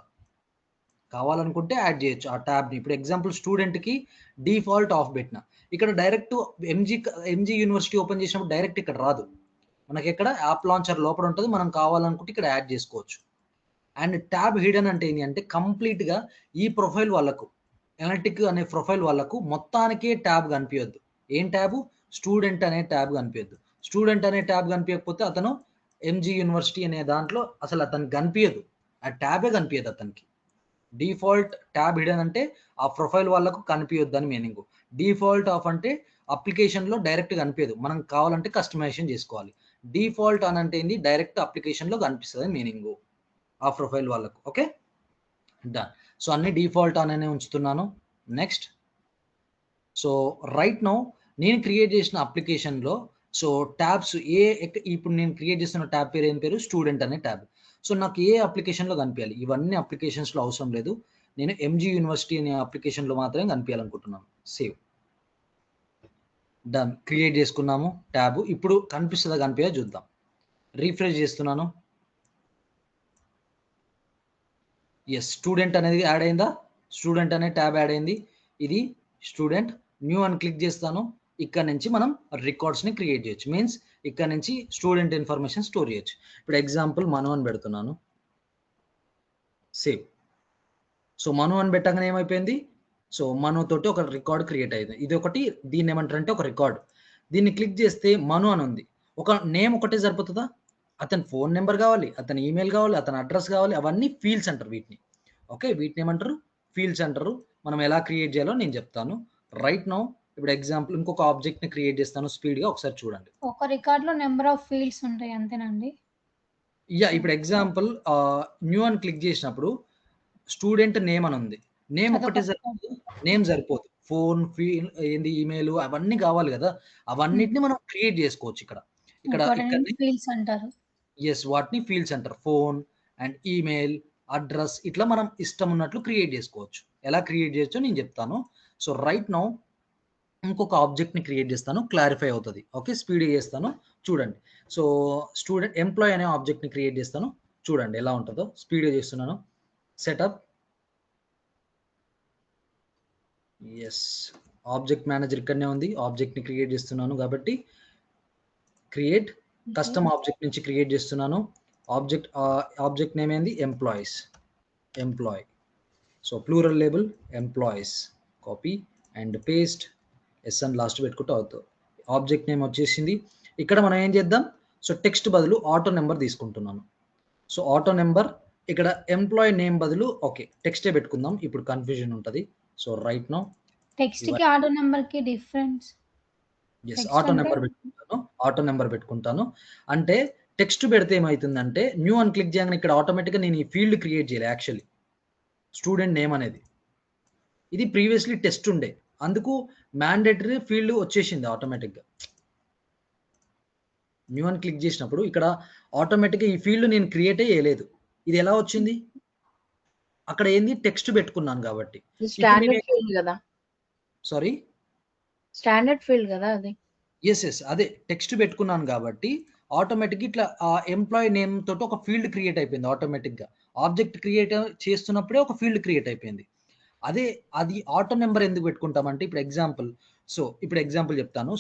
కావాలనుకుంటే యాడ్ చేయొచ్చు ఆ ట్యాబ్ని. ఇప్పుడు ఎగ్జాంపుల్ స్టూడెంట్కి డిఫాల్ట్ ఆఫ్ పెట్టిన, ఇక్కడ డైరెక్ట్ ఎంజీ యూనివర్సిటీ ఓపెన్ చేసినప్పుడు డైరెక్ట్ ఇక్కడ రాదు, మనకి ఇక్కడ యాప్ లాంచర్ లోపల ఉంటుంది. మనం కావాలనుకుంటే ఇక్కడ యాడ్ చేసుకోవచ్చు. అండ్ ట్యాబ్ హిడెన్ అంటే ఏంటి అంటే కంప్లీట్గా ఈ ప్రొఫైల్ వాళ్ళకు, ఎనలిటిక్ అనే ప్రొఫైల్ వాళ్ళకు మొత్తానికే ట్యాబ్ కనిపించద్దు. ఏం ట్యాబ్? స్టూడెంట్ అనే ట్యాబ్ కనిపించద్దు. స్టూడెంట్ అనే ట్యాబ్ కనిపించకపోతే అతను ఎంజీ యూనివర్సిటీ అనే దాంట్లో అసలు అతనికి కనిపించదు, ఆ ట్యాబే కనిపించదు అతనికి. డిఫాల్ట్ ట్యాబ్ హిడెన్ అంటే ఆ ప్రొఫైల్ వాళ్ళకు కనిపించొద్దు అని మీనింగ్. డిఫాల్ట్ ఆఫ్ అంటే అప్లికేషన్లో డైరెక్ట్ కనిపించదు, మనం కావాలంటే కస్టమైజేషన్ చేసుకోవాలి. డిఫాల్ట్ ఆన్ అంటే ఏంది, డైరెక్ట్ అప్లికేషన్లో కనిపిస్తుంది అని మీనింగ్ ఆ ప్రొఫైల్ వాళ్ళకు. Okay, done. సో అన్ని డిఫాల్ట్ ఆన్ అనే ఉంచుతున్నాను. నెక్స్ట్. సో రైట్ నౌ నేను క్రియేట్ చేసిన అప్లికేషన్లో సో ట్యాబ్స్ ఇప్పుడు నేను క్రియేట్ చేస్తున్న ట్యాబ్ పేరు ఏం పేరు? స్టూడెంట్ అనే ట్యాబ్. సో నాకు ఏ అప్లికేషన్లో కనిపించాలి? ఇవన్నీ అప్లికేషన్స్లో అవసరం లేదు, నేను ఎంజీ యూనివర్సిటీ అనే అప్లికేషన్లో మాత్రమే కనిపించాలనుకుంటున్నాను. సేవ్. డన్. క్రియేట్ చేసుకున్నాము ట్యాబ్. ఇప్పుడు కనిపిస్తుందా, కనిపించదా చూద్దాం. రీఫ్రెష్ చేస్తున్నాను. ఎస్, స్టూడెంట్ అనేది యాడ్ అయిందా? స్టూడెంట్ అనే ట్యాబ్ యాడ్ అయింది. ఇది స్టూడెంట్. న్యూ అని క్లిక్ చేస్తాను. ఇక్కడ నుంచి మనం రికార్డ్స్ని క్రియేట్ చేయొచ్చు. మీన్స్ ఇక్కడ నుంచి స్టూడెంట్ ఇన్ఫర్మేషన్ స్టోర్ చేయొచ్చు. ఇప్పుడు ఎగ్జాంపుల్ మను అని పెడుతున్నాను. సేవ్. సో మను అని పెట్టగానే ఏమైపోయింది? సో మను తోటి ఒక రికార్డ్ క్రియేట్ అయింది. ఇది ఒకటి, దీన్ని ఏమంటారంటే ఒక రికార్డ్. దీన్ని క్లిక్ చేస్తే మను అని ఉంది. ఒక నేమ్ ఒకటే సరిపోతుందా? అతని ఫోన్ నెంబర్ కావాలి, అతని ఈమెయిల్ కావాలి, అతని అడ్రస్ కావాలి, అవన్నీ ఫీల్డ్స్ అంటారు వీటిని. ఓకే, వీటిని ఏమంటారు? ఫీల్డ్స్ అంటారు. మనం ఎలా క్రియేట్ చేయాలో నేను చెప్తాను. రైట్ నౌ ఇప్పుడు ఎగ్జాంపుల్ ఇంకొక ఆబ్జెక్ట్ని క్రియేట్ చేస్తాను. స్పీడ్గా ఒకసారి చూడండి. ఒక రికార్డ్లో నెంబర్ ఆఫ్ ఫీల్డ్స్ ఉంటాయి అంతేనండి? యా, ఇప్పుడు ఎగ్జాంపుల్ న్యూ అని క్లిక్ చేసినప్పుడు స్టూడెంట్ నేమ్ అని ఉంది. నేమ్ ఒకటే సరిపోదు, నేమ్ సరిపోదు. ఫోన్, ఏంది, ఈమెయిల్, అవన్నీ కావాలి కదా. అవన్నిటిని మనం క్రియేట్ చేసుకోవచ్చు ఇక్కడ. ఫీల్డ్స్ అంటారు. ఎస్, వాటిని ఫీల్డ్స్ అంటారు. ఫోన్ అండ్ ఈమెయిల్, అడ్రస్, ఇట్లా మనం ఇష్టం ఉన్నట్లు క్రియేట్ చేసుకోవచ్చు. ఎలా క్రియేట్ చేయొచ్చో నేను చెప్తాను. సో రైట్ నౌ ఇంకొక ఆబ్జెక్ట్ని క్రియేట్ చేస్తాను, క్లారిఫై అవుతుంది. ఓకే, స్పీడ్ చేస్తాను చూడండి. సో స్టూడెంట్ ఎంప్లాయ్ అనే ఆబ్జెక్ట్ని క్రియేట్ చేస్తాను, చూడండి ఎలా ఉంటుందో. స్పీడ్గా చేస్తున్నాను. సెటప్. ఎస్, ఆబ్జెక్ట్ మేనేజర్ ఇక్కడనే ఉంది. ఆబ్జెక్ట్ని క్రియేట్ చేస్తున్నాను కాబట్టి క్రియేట్ కస్టమ్ ఆబ్జెక్ట్ నుంచి క్రియేట్ చేస్తున్నాను. ఆబ్జెక్ట్ నేమ్ ఏంది, employees, employee. So plural label employees, copy and paste, S అని లాస్ట్ పెట్టుకుంటూ అవుతుంది. ఆబ్జెక్ట్ నేమ్ వచ్చేసింది. ఇక్కడ మనం ఏం చేద్దాం, సో టెక్స్ట్ బదులు ఆటో నెంబర్ తీసుకుంటున్నాను. సో ఆటో నెంబర్ ఇక్కడ ఎంప్లాయ్ నేమ్ బదులు ఓకే టెక్స్టే పెట్టుకుందాం, ఇప్పుడు కన్ఫ్యూజన్ ఉంటుంది. సో రైట్ నౌ టెక్స్ట్ కి ఆటో నెంబర్ కి డిఫరెన్స్. ఎస్ ఆటో నెంబర్ పెట్టుకుంటాను, ఆటో నెంబర్ పెట్టుకుంటాను. అంటే టెక్స్ట్ పెడితే ఏమవుతుందంటే న్యూ అని క్లిక్ చేయగానే ఇక్కడ ఆటోమేటిక్గా నేను ఈ ఫీల్డ్ క్రియేట్ చేయాలి. యాక్చువల్లీ స్టూడెంట్ నేమ్ అనేది ఇది ప్రీవియస్లీ టెస్ట్ ఉండే, అందుకు మ్యాండేటరీ ఫీల్డ్ వచ్చేసింది ఆటోమేటిక్గా. న్యూ అని క్లిక్ చేసినప్పుడు ఇక్కడ ఆటోమేటిక్గా ఈ ఫీల్డ్ నేను క్రియేట్ చేయలేదు. ఇది ఎలా వచ్చింది, అక్కడ ఏంది టెక్స్ట్ పెట్టుకున్నాను కాబట్టి. స్టాండర్డ్ ఫీల్డ్ కదా, సారీ స్టాండర్డ్ ఫీల్డ్ కదా అది. ఎస్ అదే టెక్స్ట్ పెట్టుకున్నాను కాబట్టి ఆటోమేటిక్ ఇట్లా ఆ ఎంప్లాయీ నేమ్ తోటి ఒక ఫీల్డ్ క్రియేట్ అయిపోయింది ఆటోమేటిక్గా. ఆబ్జెక్ట్ క్రియేట్ చేస్తున్నప్పుడే ఒక ఫీల్డ్ క్రియేట్ అయిపోయింది. అదే అది ఆటో నెంబర్ ఎందుకు పెట్టుకుంటామంటే ఇప్పుడు ఎగ్జాంపుల్ చెప్తాను.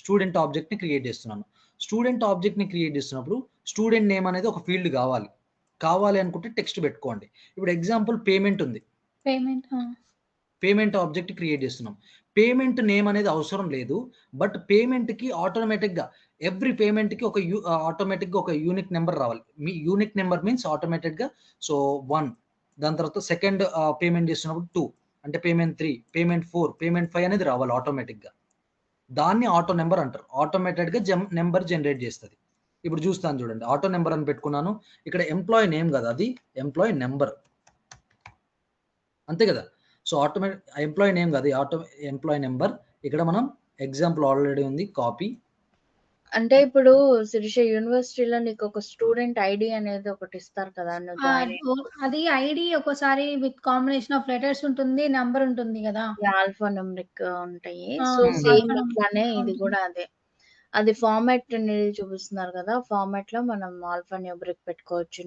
స్టూడెంట్ ఆబ్జెక్ట్ని క్రియేట్ చేస్తున్నాను. స్టూడెంట్ ఆబ్జెక్ట్ని క్రియేట్ చేస్తున్నప్పుడు స్టూడెంట్ నేమ్ అనేది ఒక ఫీల్డ్ కావాలి అనుకుంటే టెక్స్ట్ పెట్టుకోండి. ఇప్పుడు ఎగ్జాంపుల్ పేమెంట్ ఉంది, పేమెంట్ ఆబ్జెక్ట్ క్రియేట్ చేస్తున్నాం. పేమెంట్ నేమ్ అనేది అవసరం లేదు, బట్ పేమెంట్కి ఆటోమేటిక్గా ఎవ్రీ పేమెంట్కి ఆటోమేటిక్గా ఒక యూనిక్ నెంబర్ రావాలి. మీ యూనిక్ నెంబర్ మీన్స్ ఆటోమేటిక్గా సో 1, దాని తర్వాత సెకండ్ పేమెంట్ చేస్తున్నప్పుడు 2, అంటే పేమెంట్ 3, పేమెంట్ 4, పేమెంట్ 5 అనేది రావాలి ఆటోమేటిక్గా. దాన్ని ఆటో నెంబర్ అంటారు. ఆటోమేటెడ్గా నెంబర్ జనరేట్ చేస్తుంది. ఇప్పుడు చూస్తాను చూడండి, ఆటో నెంబర్ అని పెట్టుకున్నాను. ఇక్కడ ఎంప్లాయీ నేమ్ కదా, అది ఎంప్లాయీ నెంబర్ అంతే కదా. సో ఎంప్లాయీ నేమ్ కదా, ఎంప్లాయీ నెంబర్. ఇక్కడ మనం ఎగ్జాంపుల్ ఆల్రెడీ ఉంది, కాపీ. అంటే ఇప్పుడు శిరీష యూనివర్సిటీలో నీకు ఒక స్టూడెంట్ ఐడి అనేది ఒకటి ఇస్తారు కదా, అది ఐడి ఒక్కోసారి విత్ కాంబినేషన్ ఆఫ్ లెటర్స్ ఉంటుంది, నంబర్ ఉంటుంది కదా, ఆల్ఫా న్యూమరిక్ ఉంటాయి. సో సేమ్ అట్లానే ఇది కూడా అదే, అది ఫార్మాట్ అనేది చూపిస్తున్నారు కదా, ఫార్మాట్ లో మనం ఆల్ఫా న్యూమరిక్ పెట్టుకోవచ్చు.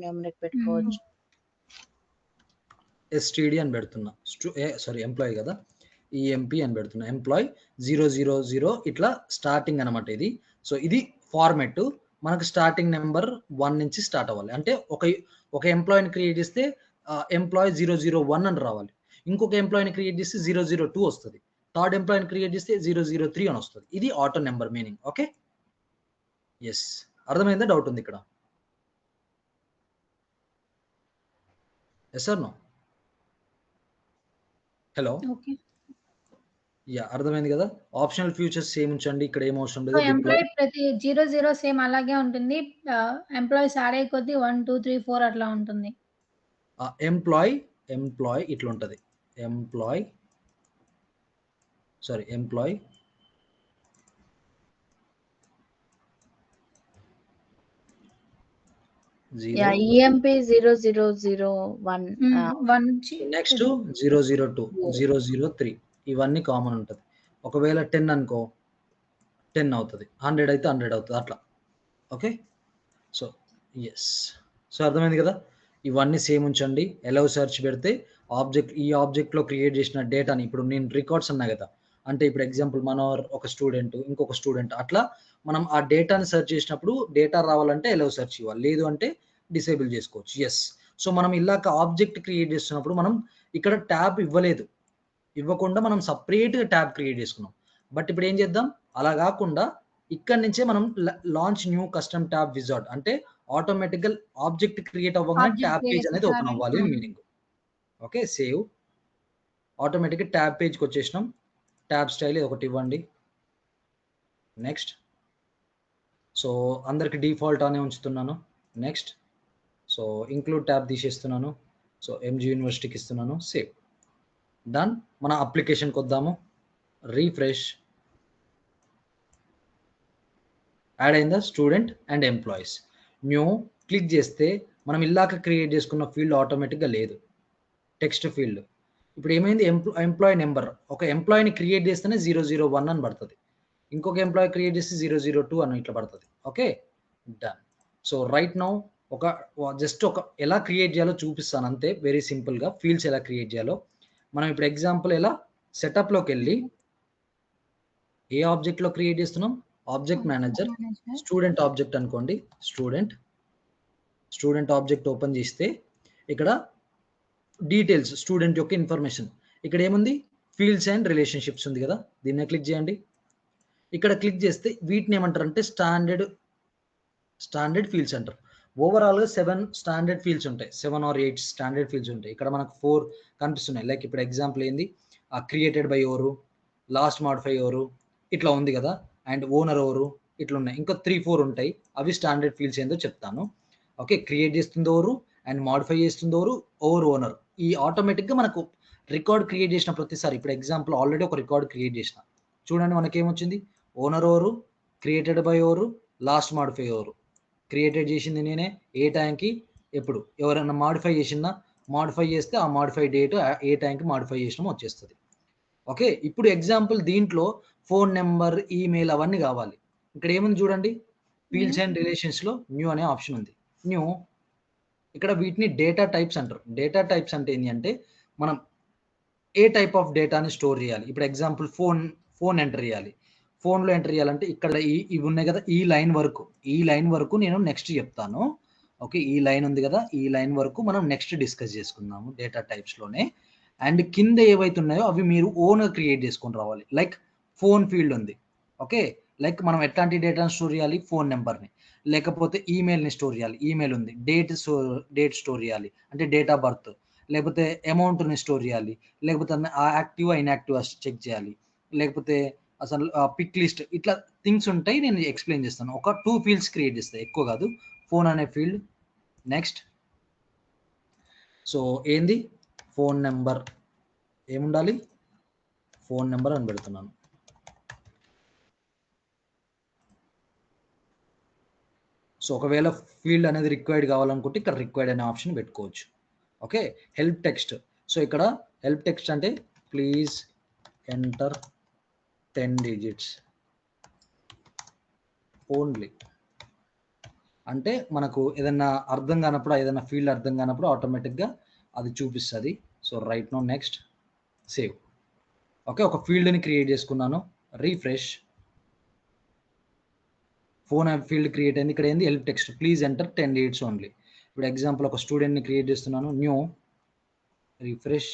ఎస్టీడీ అని పెడుతున్నా, ఎంప్లాయీ కదా, ఈఎంపీ అని పెడుతున్నా, ఎంప్లాయీ 000 ఇట్లా స్టార్టింగ్ అనమాట ఇది. సో ఇది ఫార్మెట్. మనకు స్టార్టింగ్ నెంబర్ 1 నుంచి స్టార్ట్ అవ్వాలి. అంటే ఒక ఎంప్లాయీని క్రియేట్ చేస్తే ఎంప్లాయీ 001 అని రావాలి. ఇంకొక ఎంప్లాయీని క్రియేట్ చేస్తే 002 వస్తుంది. థర్డ్ ఎంప్లాయీని క్రియేట్ చేస్తే 003 అని వస్తుంది. ఇది auto number meaning. Okay, yes అర్థమైందా? డౌట్ ఉంది ఇక్కడ? Yes or no? Hello, yeah అర్థమైంది కదా. ఆప్షనల్ ఫ్యూచర్స్ సేమ్ ఉంచండి, ఇక్కడ ఏం అవసరం లేదు. ఎంప్లాయీ ప్రతి 00 సేమ్ అలాగే ఉంటుంది. ఎంప్లాయీస్ యాడ్ అయ్యే కొద్దీ 1 2 3 4 అట్లా ఉంటుంది. ఎంప్లాయీ ఇట్లా ఉంటుంది. ఎంప్లాయీ ఈఎంపీ 0001, నెక్స్ట్ 002, 003 ఇవన్నీ కామన్ ఉంటుంది. ఒకవేళ 10 అనుకో 10 అవుతుంది, 100 అయితే 100 అవుతుంది అట్లా. ఓకే, సో ఎస్, సో అర్థమైంది కదా. ఇవన్నీ సేమ్ ఉంచండి. ఎలవ్ సెర్చ్ పెడితే ఈ ఆబ్జెక్ట్లో క్రియేట్ చేసిన డేటాని, ఇప్పుడు నేను రికార్డ్స్ అన్నా కదా, అంటే ఇప్పుడు ఎగ్జాంపుల్ మన ఒక స్టూడెంట్ ఇంకొక స్టూడెంట్ అట్లా మనం ఆ డేటాని సెర్చ్ చేసినప్పుడు డేటా రావాలంటే ఎలవ్ సెర్చ్ ఇవ్వాలి, లేదు అంటే డిసేబుల్ చేసుకోవచ్చు. ఎస్, సో మనం ఇలాగ ఆబ్జెక్ట్ క్రియేట్ చేస్తున్నప్పుడు మనం ఇక్కడ ట్యాబ్ ఇవ్వకుండా మనం సపరేట్గా ట్యాబ్ క్రియేట్ చేసుకున్నాం. బట్ ఇప్పుడు ఏం చేద్దాం, అలా కాకుండా ఇక్కడ నుంచే మనం launch new custom tab wizard, అంటే ఆటోమేటిక్గా ఆబ్జెక్ట్ క్రియేట్ అవ్వగానే ట్యాబ్ పేజ్ అనేది ఓపెన్ అవ్వాలి మీనింగ్. Okay, save. ఆటోమేటిక్గా ట్యాబ్ పేజ్కి వచ్చేసినాం. ట్యాబ్ స్టైల్ ఒకటి ఇవ్వండి. నెక్స్ట్, సో అందరికి డిఫాల్ట్ అనే ఉంచుతున్నాను. నెక్స్ట్, సో ఇంక్లూడ్ ట్యాబ్ తీసేస్తున్నాను. సో ఎంజీ యూనివర్సిటీకి ఇస్తున్నాను. Save, done. మన అప్లికేషన్కి వద్దాము. రీఫ్రెష్. యాడ్ అయిందా student and employees. New click చేస్తే మనం ఇలాక క్రియేట్ చేసుకున్న ఫీల్డ్ ఆటోమేటిక్గా లేదు, టెక్స్ట్ ఫీల్డ్. ఇప్పుడు ఏమైంది, ఎంప్లాయీ నెంబర్, ఒక ఎంప్లాయీని క్రియేట్ చేస్తేనే 001 అని పడుతుంది, ఇంకొక ఎంప్లాయీ క్రియేట్ చేస్తే 002 అని ఇట్లా పడుతుంది. Okay, done. So right now just ఎలా క్రియేట్ చేయాలో చూపిస్తాను అంతే, వెరీ సింపుల్గా ఫీల్డ్స్ ఎలా క్రియేట్ చేయాలో. మనం ఇప్పుడు ఎగ్జాంపుల్ ఎలా సెటప్‌లోకి వెళ్ళి ఏ ఆబ్జెక్ట్‌లో క్రియేట్ చేస్తున్నాం? Object manager, manager. Student object అనుకోండి. స్టూడెంట్ ఆబ్జెక్ట్ ఓపెన్ చేస్తే ఇక్కడ డీటెయిల్స్ స్టూడెంట్ యొక్క ఇన్ఫర్మేషన్ ఇక్కడ ఏముంది? ఫీల్డ్స్ అండ్ రిలేషన్‌షిప్స్ ఉంది కదా! దీన్నే క్లిక్ చేయండి. ఇక్కడ క్లిక్ చేస్తే వీటిని ఏమంటారంటే స్టాండర్డ్ ఫీల్డ్స్ అంటారు. ఓవరాల్‌గా 7 స్టాండర్డ్ ఫీల్డ్స్ ఉంటాయి. 7 ఆర్ 8 స్టాండర్డ్ ఫీల్డ్స్ ఉంటాయి. ఇక్కడ మనకు 4 కనిపిస్తున్నాయి. లైక్ ఇప్పుడు ఎగ్జాంపుల్ ఏంది? క్రియేటెడ్ బై ఎవరు? లాస్ట్ మోడిఫై ఎవరు? ఇట్లా ఉంది కదా! అండ్ ఓనర్ ఎవరు? ఇట్లా ఉన్నాయి. ఇంకా 3, 4 ఉంటాయి. అవి స్టాండర్డ్ ఫీల్డ్స్ ఏందో చెప్తాను. ఓకే. క్రియేట్ చేస్తుంది ఎవరు? అండ్ మోడిఫై చేస్తుంది ఎవరు? ఓనర్. ఈ ఆటోమేటిక్‌గా మనకు రికార్డ్ క్రియేట్ చేసిన ప్రతిసారి ఇప్పుడు ఎగ్జాంపుల్ ఆల్రెడీ ఒక రికార్డ్ క్రియేట్ చేసిన. చూడండి మనకేమొచ్చింది? ఓనర్ ఎవరు? క్రియేటెడ్ బై ఎవరు? లాస్ట్ మోడిఫై ఎవరు? క్రియేటెడ్ చేసింది నేనే. ఏ టైంకి? ఎప్పుడు? ఎవరైనా మోడిఫై చేసిందా? మోడిఫై చేస్తే ఆ మోడిఫై డేట్ ఏ టైంకి మోడిఫై చేసినామో వచ్చేస్తది. ఓకే. ఇప్పుడు ఎగ్జాంపుల్ దీంట్లో ఫోన్ నంబర్, ఈమెయిల్ అవన్నీ కావాలి. ఇక్కడ ఏముంది చూడండి? ఫీల్డ్స్ అండ్ రిలేషన్స్‌లో న్యూ అనే ఆప్షన్ ఉంది. న్యూ ఇక్కడ వీటిని డేటా టైప్స్ అంటారు. డేటా టైప్స్ అంటే ఏంటి అంటే మనం ఏ టైప్ ఆఫ్ డేటాని స్టోర్ చేయాలి. ఇప్పుడు ఎగ్జాంపుల్ ఫోన్ ఎంటర్ చేయాలి. ఫోన్‌లో ఎంటర్ చేయాలంటే ఇక్కడ ఇవి ఉన్నాయి కదా! ఈ లైన్ వరకు నేను నెక్స్ట్ చెప్తాను. ఓకే. ఈ లైన్ ఉంది కదా! ఈ లైన్ వరకు మనం నెక్స్ట్ డిస్కస్ చేసుకుందాము డేటా టైప్స్‌లోనే. అండ్ కింద ఏవైతే ఉన్నాయో అవి మీరు ఓన్‌గా క్రియేట్ చేసుకొని రావాలి. లైక్ ఫోన్ ఫీల్డ్ ఉంది. ఓకే. లైక్ మనం ఎట్లాంటి డేటాను స్టోర్ చేయాలి? ఫోన్ నంబర్‌ని. లేకపోతే ఈమెయిల్‌ని స్టోర్ చేయాలి. ఈమెయిల్ ఉంది. డేట్ స్టోర్ చేయాలి. అంటే డేట్ ఆఫ్ బర్త్. లేకపోతే అమౌంట్‌ని స్టోర్ చేయాలి. లేకపోతే యాక్టివా, ఇన్‌యాక్టివా చెక్ చేయాలి. లేకపోతే అసలు పిక్ లిస్ట్ ఇట్లా థింగ్స్ ఉంటాయి. నేను ఎక్స్‌ప్లెయిన్ చేస్తాను. ఒక 2 ఫీల్డ్స్ క్రియేట్ చేస్తా. ఎక్కువ కాదు. ఫోన్ అనే ఫీల్డ్. నెక్స్ట్. సో ఏంది? ఫోన్ నంబర్ ఏముండాలి? ఫోన్ నంబర్ అని పెడుతున్నాను. సో ఒకవేళ ఫీల్డ్ అనేది రిక్వైర్డ్ కావాలనుకుంటే ఇక్కడ రిక్వైర్డ్ అనే ఆప్షన్ పెట్టుకోవచ్చు. ఓకే. Help text. సో ఇక్కడ హెల్ప్ టెక్స్ట్ అంటే ప్లీజ్ ఎంటర్ 10 డిజిట్స్ ఓన్లీ. అంటే మనకు ఏదన్నా అర్థం కానప్పుడు, ఏదైనా ఫీల్డ్ అర్థం కానప్పుడు ఆటోమేటిక్‌గా అది చూపిస్తది. So right now next save. Okay. ఒక ఫీల్డ్‌ని క్రియేట్ చేసుకున్నాను. Refresh. Phone app field create అయింది. ఇక్కడ ఏంది? Help text. Please enter 10 digits only. ఇప్పుడు ఎగ్జాంపుల్ ఒక స్టూడెంట్‌ని క్రియేట్ చేస్తున్నాను. New refresh.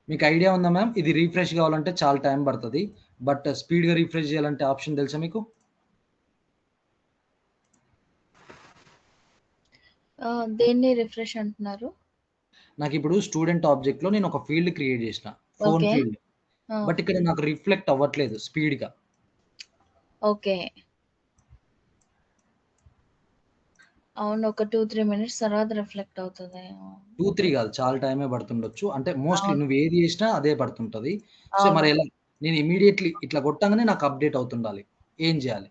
మీకు ఐడియా ఉందా మ్యామ్? ఇది రిఫ్రెష్ కావాలంటే చాలా టైం పడతది. బట్ స్పీడ్‌గా రిఫ్రెష్ చేయాలంటే ఆప్షన్ తెలుసా మీకు? దేన్ని రిఫ్రెష్ అంటున్నారు? నాకిప్పుడు స్టూడెంట్ ఆబ్జెక్ట్‌లో నేను ఒక ఫీల్డ్ క్రియేట్ చేసిన. Phone okay. ఫీల్డ్. బట్ ఇక్కడ నాకు రిఫ్లెక్ట్ అవ్వట్లేదు స్పీడ్‌గా. ఓకే. అవును. ఒక 2, 3 మినిట్స్ తర్వాత రిఫ్లెక్ట్ అవుతది. 2, 3 కాదు. చాలా టైమే పడుతుండొచ్చు. అంటే మోస్ట్‌లీ అవును. నువ్వు ఏది చేసినా అదే పడుతుంటది. సో అవును. మరి ఎలా? నేను ఇమ్మీడియేట్‌లీ ఇట్లా కొట్టంగానే నాకు అప్‌డేట్ అవుతుండాలి. ఏం చేయాలి?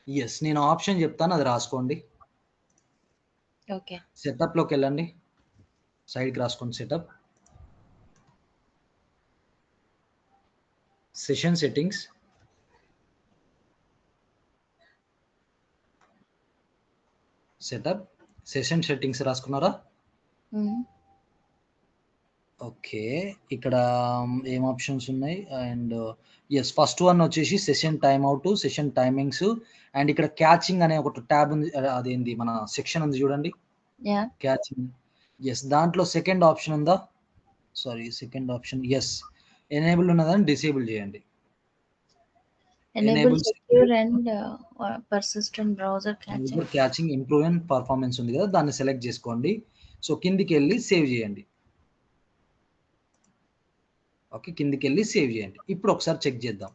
యెస్. నేను ఆప్షన్ చెప్తాను అది రాసుకోండి. ఓకే. సెటప్‌లోకెళ్ళండి. సైడ్‌కి రాసుకోండి setup. Session settings. Setup. Session settings రాసుకున్నారా? హ్మ్. ఓకే. ఇక్కడ ఏం ఆప్షన్స్ ఉన్నాయి? And yes. ఫస్ట్ వన్ వచ్చేసి session time out, session timings and ఇక్కడ క్యాచింగ్ అనే ఒక టాబ్ ఉంది. అదేంది మన సెక్షన్ ఉంది చూడండి. యాహ్! క్యాచింగ్. యెస్. దాంట్లో సెకండ్ ఆప్షన్ ఉందా? Sorry second option yes. Enable ఉన్నదాన్ని డిసేబుల్ చేయండి. Enable enable secure and persistent browser caching. Caching improve and performance ఉంది కదా! దాన్ని సెలెక్ట్ చేసుకోండి. సో కిందికెళ్ళి సేవ్ చేయండి. ఓకే. కిందికెళ్ళి సేవ్ చేయండి. ఇప్పుడు ఒకసారి చెక్ చేద్దాం.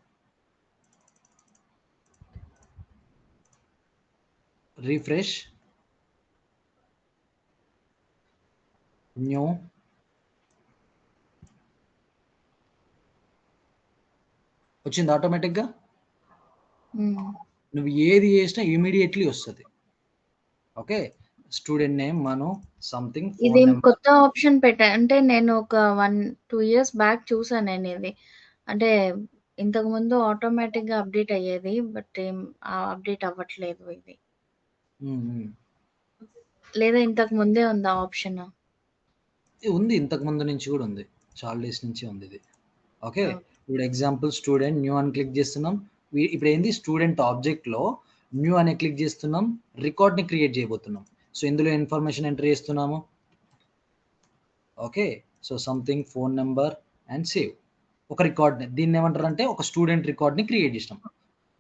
రిఫ్రెష్. న్యూ. వచ్చిందా ఆటోమేటిక్‌గా? హ్మ్. నువ్వు ఏది చేసినా ఇమ్మీడియేట్‌లీ వస్తది. ఓకే. స్టూడెంట్ నేమ్ మను సంథింగ్ ఫోన్ ఇది నంబర్. కొత్త ఆప్షన్ పెట్టా. అంటే నేను ఒక 1, 2 ఇయర్స్ బ్యాక్ చూసాను నేనిది. అంటే ఇంతకుముందు ఆటోమేటిక్‌గా అప్‌డేట్ అయ్యేది. బట్ అప్‌డేట్ అవ్వట్లేదు ఇది. హ్మ్. హ్మ్. లేదా ఇంతకు ముందే ఉందా ఆప్షన్? ఉంది. ఇంతకు ముందు నుంచి కూడా ఉంది. చాలా డేస్ నుంచి ఉంది ఇది. ఓకే. ఓకే. ఇప్పుడు ఎగ్జాంపుల్ స్టూడెంట్ న్యూ అని క్లిక్ చేస్తున్నాం. ఇప్పుడు ఏంది స్టూడెంట్ ఆబ్జెక్ట్‌లో న్యూ అనే క్లిక్ చేస్తున్నాం. రికార్డ్‌ని క్రియేట్ చేయబోతున్నాం. సో ఇందులో ఇన్ఫర్మేషన్ ఎంటర్ చేస్తున్నాము. Okay. So something phone number and save. ఒక రికార్డ్‌ని దీన్ని ఏమంటారంటే ఒక స్టూడెంట్ రికార్డ్‌ని క్రియేట్ చేసినాం.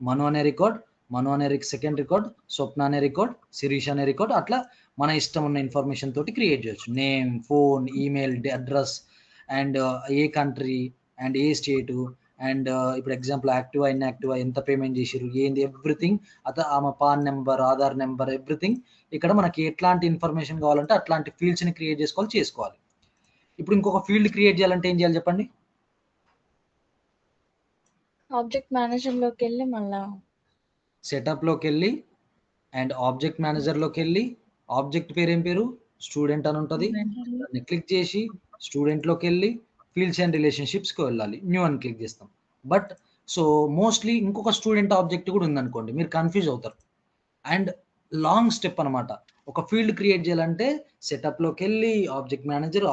మను అనే రికార్డ్, మను అనే సెకండ్ రికార్డ్, స్వప్న అనే రికార్డ్, శిరీష్ అనే రికార్డ్, అట్లా మన ఇష్టం ఉన్న ఇన్ఫర్మేషన్ తోటి క్రియేట్ చేయొచ్చు. Name, phone, email, address and A country and A state and ఇప్పుడు ఎగ్జాంపుల్ యాక్టివా, ఇన్యాక్టివా, ఎంత పేమెంట్ చేసిర్రు, ఏంది ఎవ్రీథింగ్, ఆమె pan number, Aadhaar number, everything. ఇక్కడ మనకి ఎట్లాంటి ఇన్ఫర్మేషన్ కావాలంటే అట్లాంటి ఫీల్డ్స్‌ని క్రియేట్ చేసుకోవాలి. ఇప్పుడు ఇంకొక ఫీల్డ్ క్రియేట్ చేయాలంటే ఏం చేయాలి చెప్పండి? ఆబ్జెక్ట్ మేనేజర్‌లోకి వెళ్ళి మళ్ళా సెటప్‌లోకి వెళ్ళి అండ్ ఆబ్జెక్ట్ మేనేజర్‌లోకి వెళ్ళి ఆబ్జెక్ట్ పేరు ఏం పేరు? స్టూడెంట్ అని ఉంటది. దాన్ని క్లిక్ చేసి స్టూడెంట్‌లోకి వెళ్ళి ఫీల్డ్స్ అండ్ రిలేషన్‌షిప్స్‌కి వెళ్ళాలి. న్యూ అని క్లిక్ చేస్తాం. బట్ సో మోస్ట్‌లీ ఇంకొక స్టూడెంట్ ఆబ్జెక్ట్ కూడా ఉందనుకోండి, మీరు కన్‌ఫ్యూజ్ అవుతారు. అండ్ లాంగ్ స్టెప్ అనమాట. ఒక ఫీల్డ్ క్రియేట్ చేయాలంటే సెటప్‌లోకి వెళ్ళి ఆబ్జెక్ట్ మేనేజర్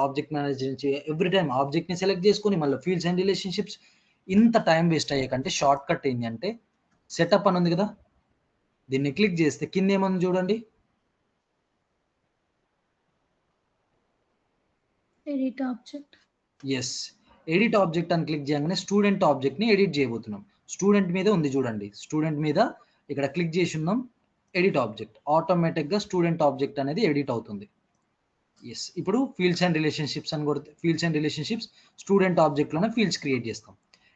నుంచి ఎవ్రీ టైమ్ ఆబ్జెక్ట్‌ని సెలెక్ట్ చేసుకొని మళ్ళీ ఫీల్డ్స్ అండ్ రిలేషన్‌షిప్స్, ఇంత టైం వేస్ట్ అయ్యే కంటే షార్ట్ కట్ ఏంది అంటే సెటప్ అని ఉంది కదా, దీన్ని క్లిక్ చేస్తే కింద ఏముంది చూడండి. Edit object. Yes, edit object అని క్లిక్ చేయగానే స్టూడెంట్ ఆబ్జెక్ట్‌ని ఎడిట్ చేయబోతున్నాం. స్టూడెంట్ మీద ఉంది చూడండి. స్టూడెంట్ మీద ఇక్కడ క్లిక్ చేసి ఉన్నాం. ఎడిట్ ఆబ్జెక్ట్ ఆటోమేటిక్‌గా స్టూడెంట్ ఆబ్జెక్ట్ అనేది ఎడిట్ అవుతుంది. ఎస్, ఇప్పుడు ఫీల్డ్స్ అండ్ రిలేషన్‌షిప్స్ అని కొడితే ఫీల్డ్స్ అండ్ రిలేషన్‌షిప్స్ స్టూడెంట్ ఆబ్జెక్ట్‌లోనే ఫీల్డ్స్ క్రియేట్ చేస్తాం.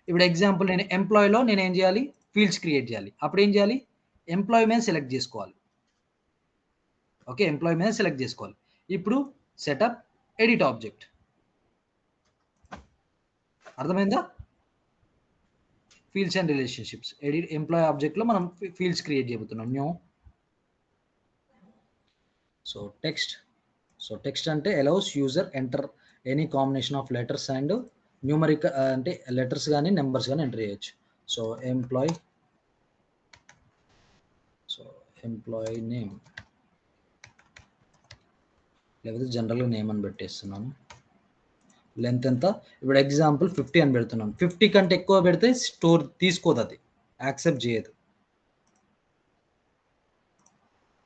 ఇప్పుడు ఎగ్జాంపుల్ నేను ఎంప్లాయ్‌లో నేను ఏం చేయాలి? ఫీల్డ్స్ క్రియేట్ చేయాలి. అప్పుడు ఏం చేయాలి? ఎంప్లాయ్ మీద సెలెక్ట్ చేసుకోవాలి. ఓకే, ఎంప్లాయ్ మీద సెలెక్ట్ చేసుకోవాలి. ఇప్పుడు సెటప్ ఎడిట్ ఆబ్జెక్ట్. అర్థమైందా? Fields and relationships edit employee ఆబ్జెక్ట్‌లో మనం ఫీల్డ్స్ క్రియేట్ చేయబోతున్నాం. న్యూ. సో టెక్స్ట్ అంటే allows user enter any combination of letters and numeric, అంటే లెటర్స్ కానీ నెంబర్స్ కానీ ఎంటర్ చేయొచ్చు. సో ఎంప్లాయ్ నేమ్ లేకపోతే జనరల్గా నేమ్ అని పెట్టేస్తున్నాను. లెంత్ ఎంత? ఇప్పుడు ఎగ్జాంపుల్ 50 అని పెడుతున్నాను. 50 కంటే ఎక్కువ పెడితే స్టోర్ తీసుకోదు, అది యాక్సెప్ట్ చేయదు.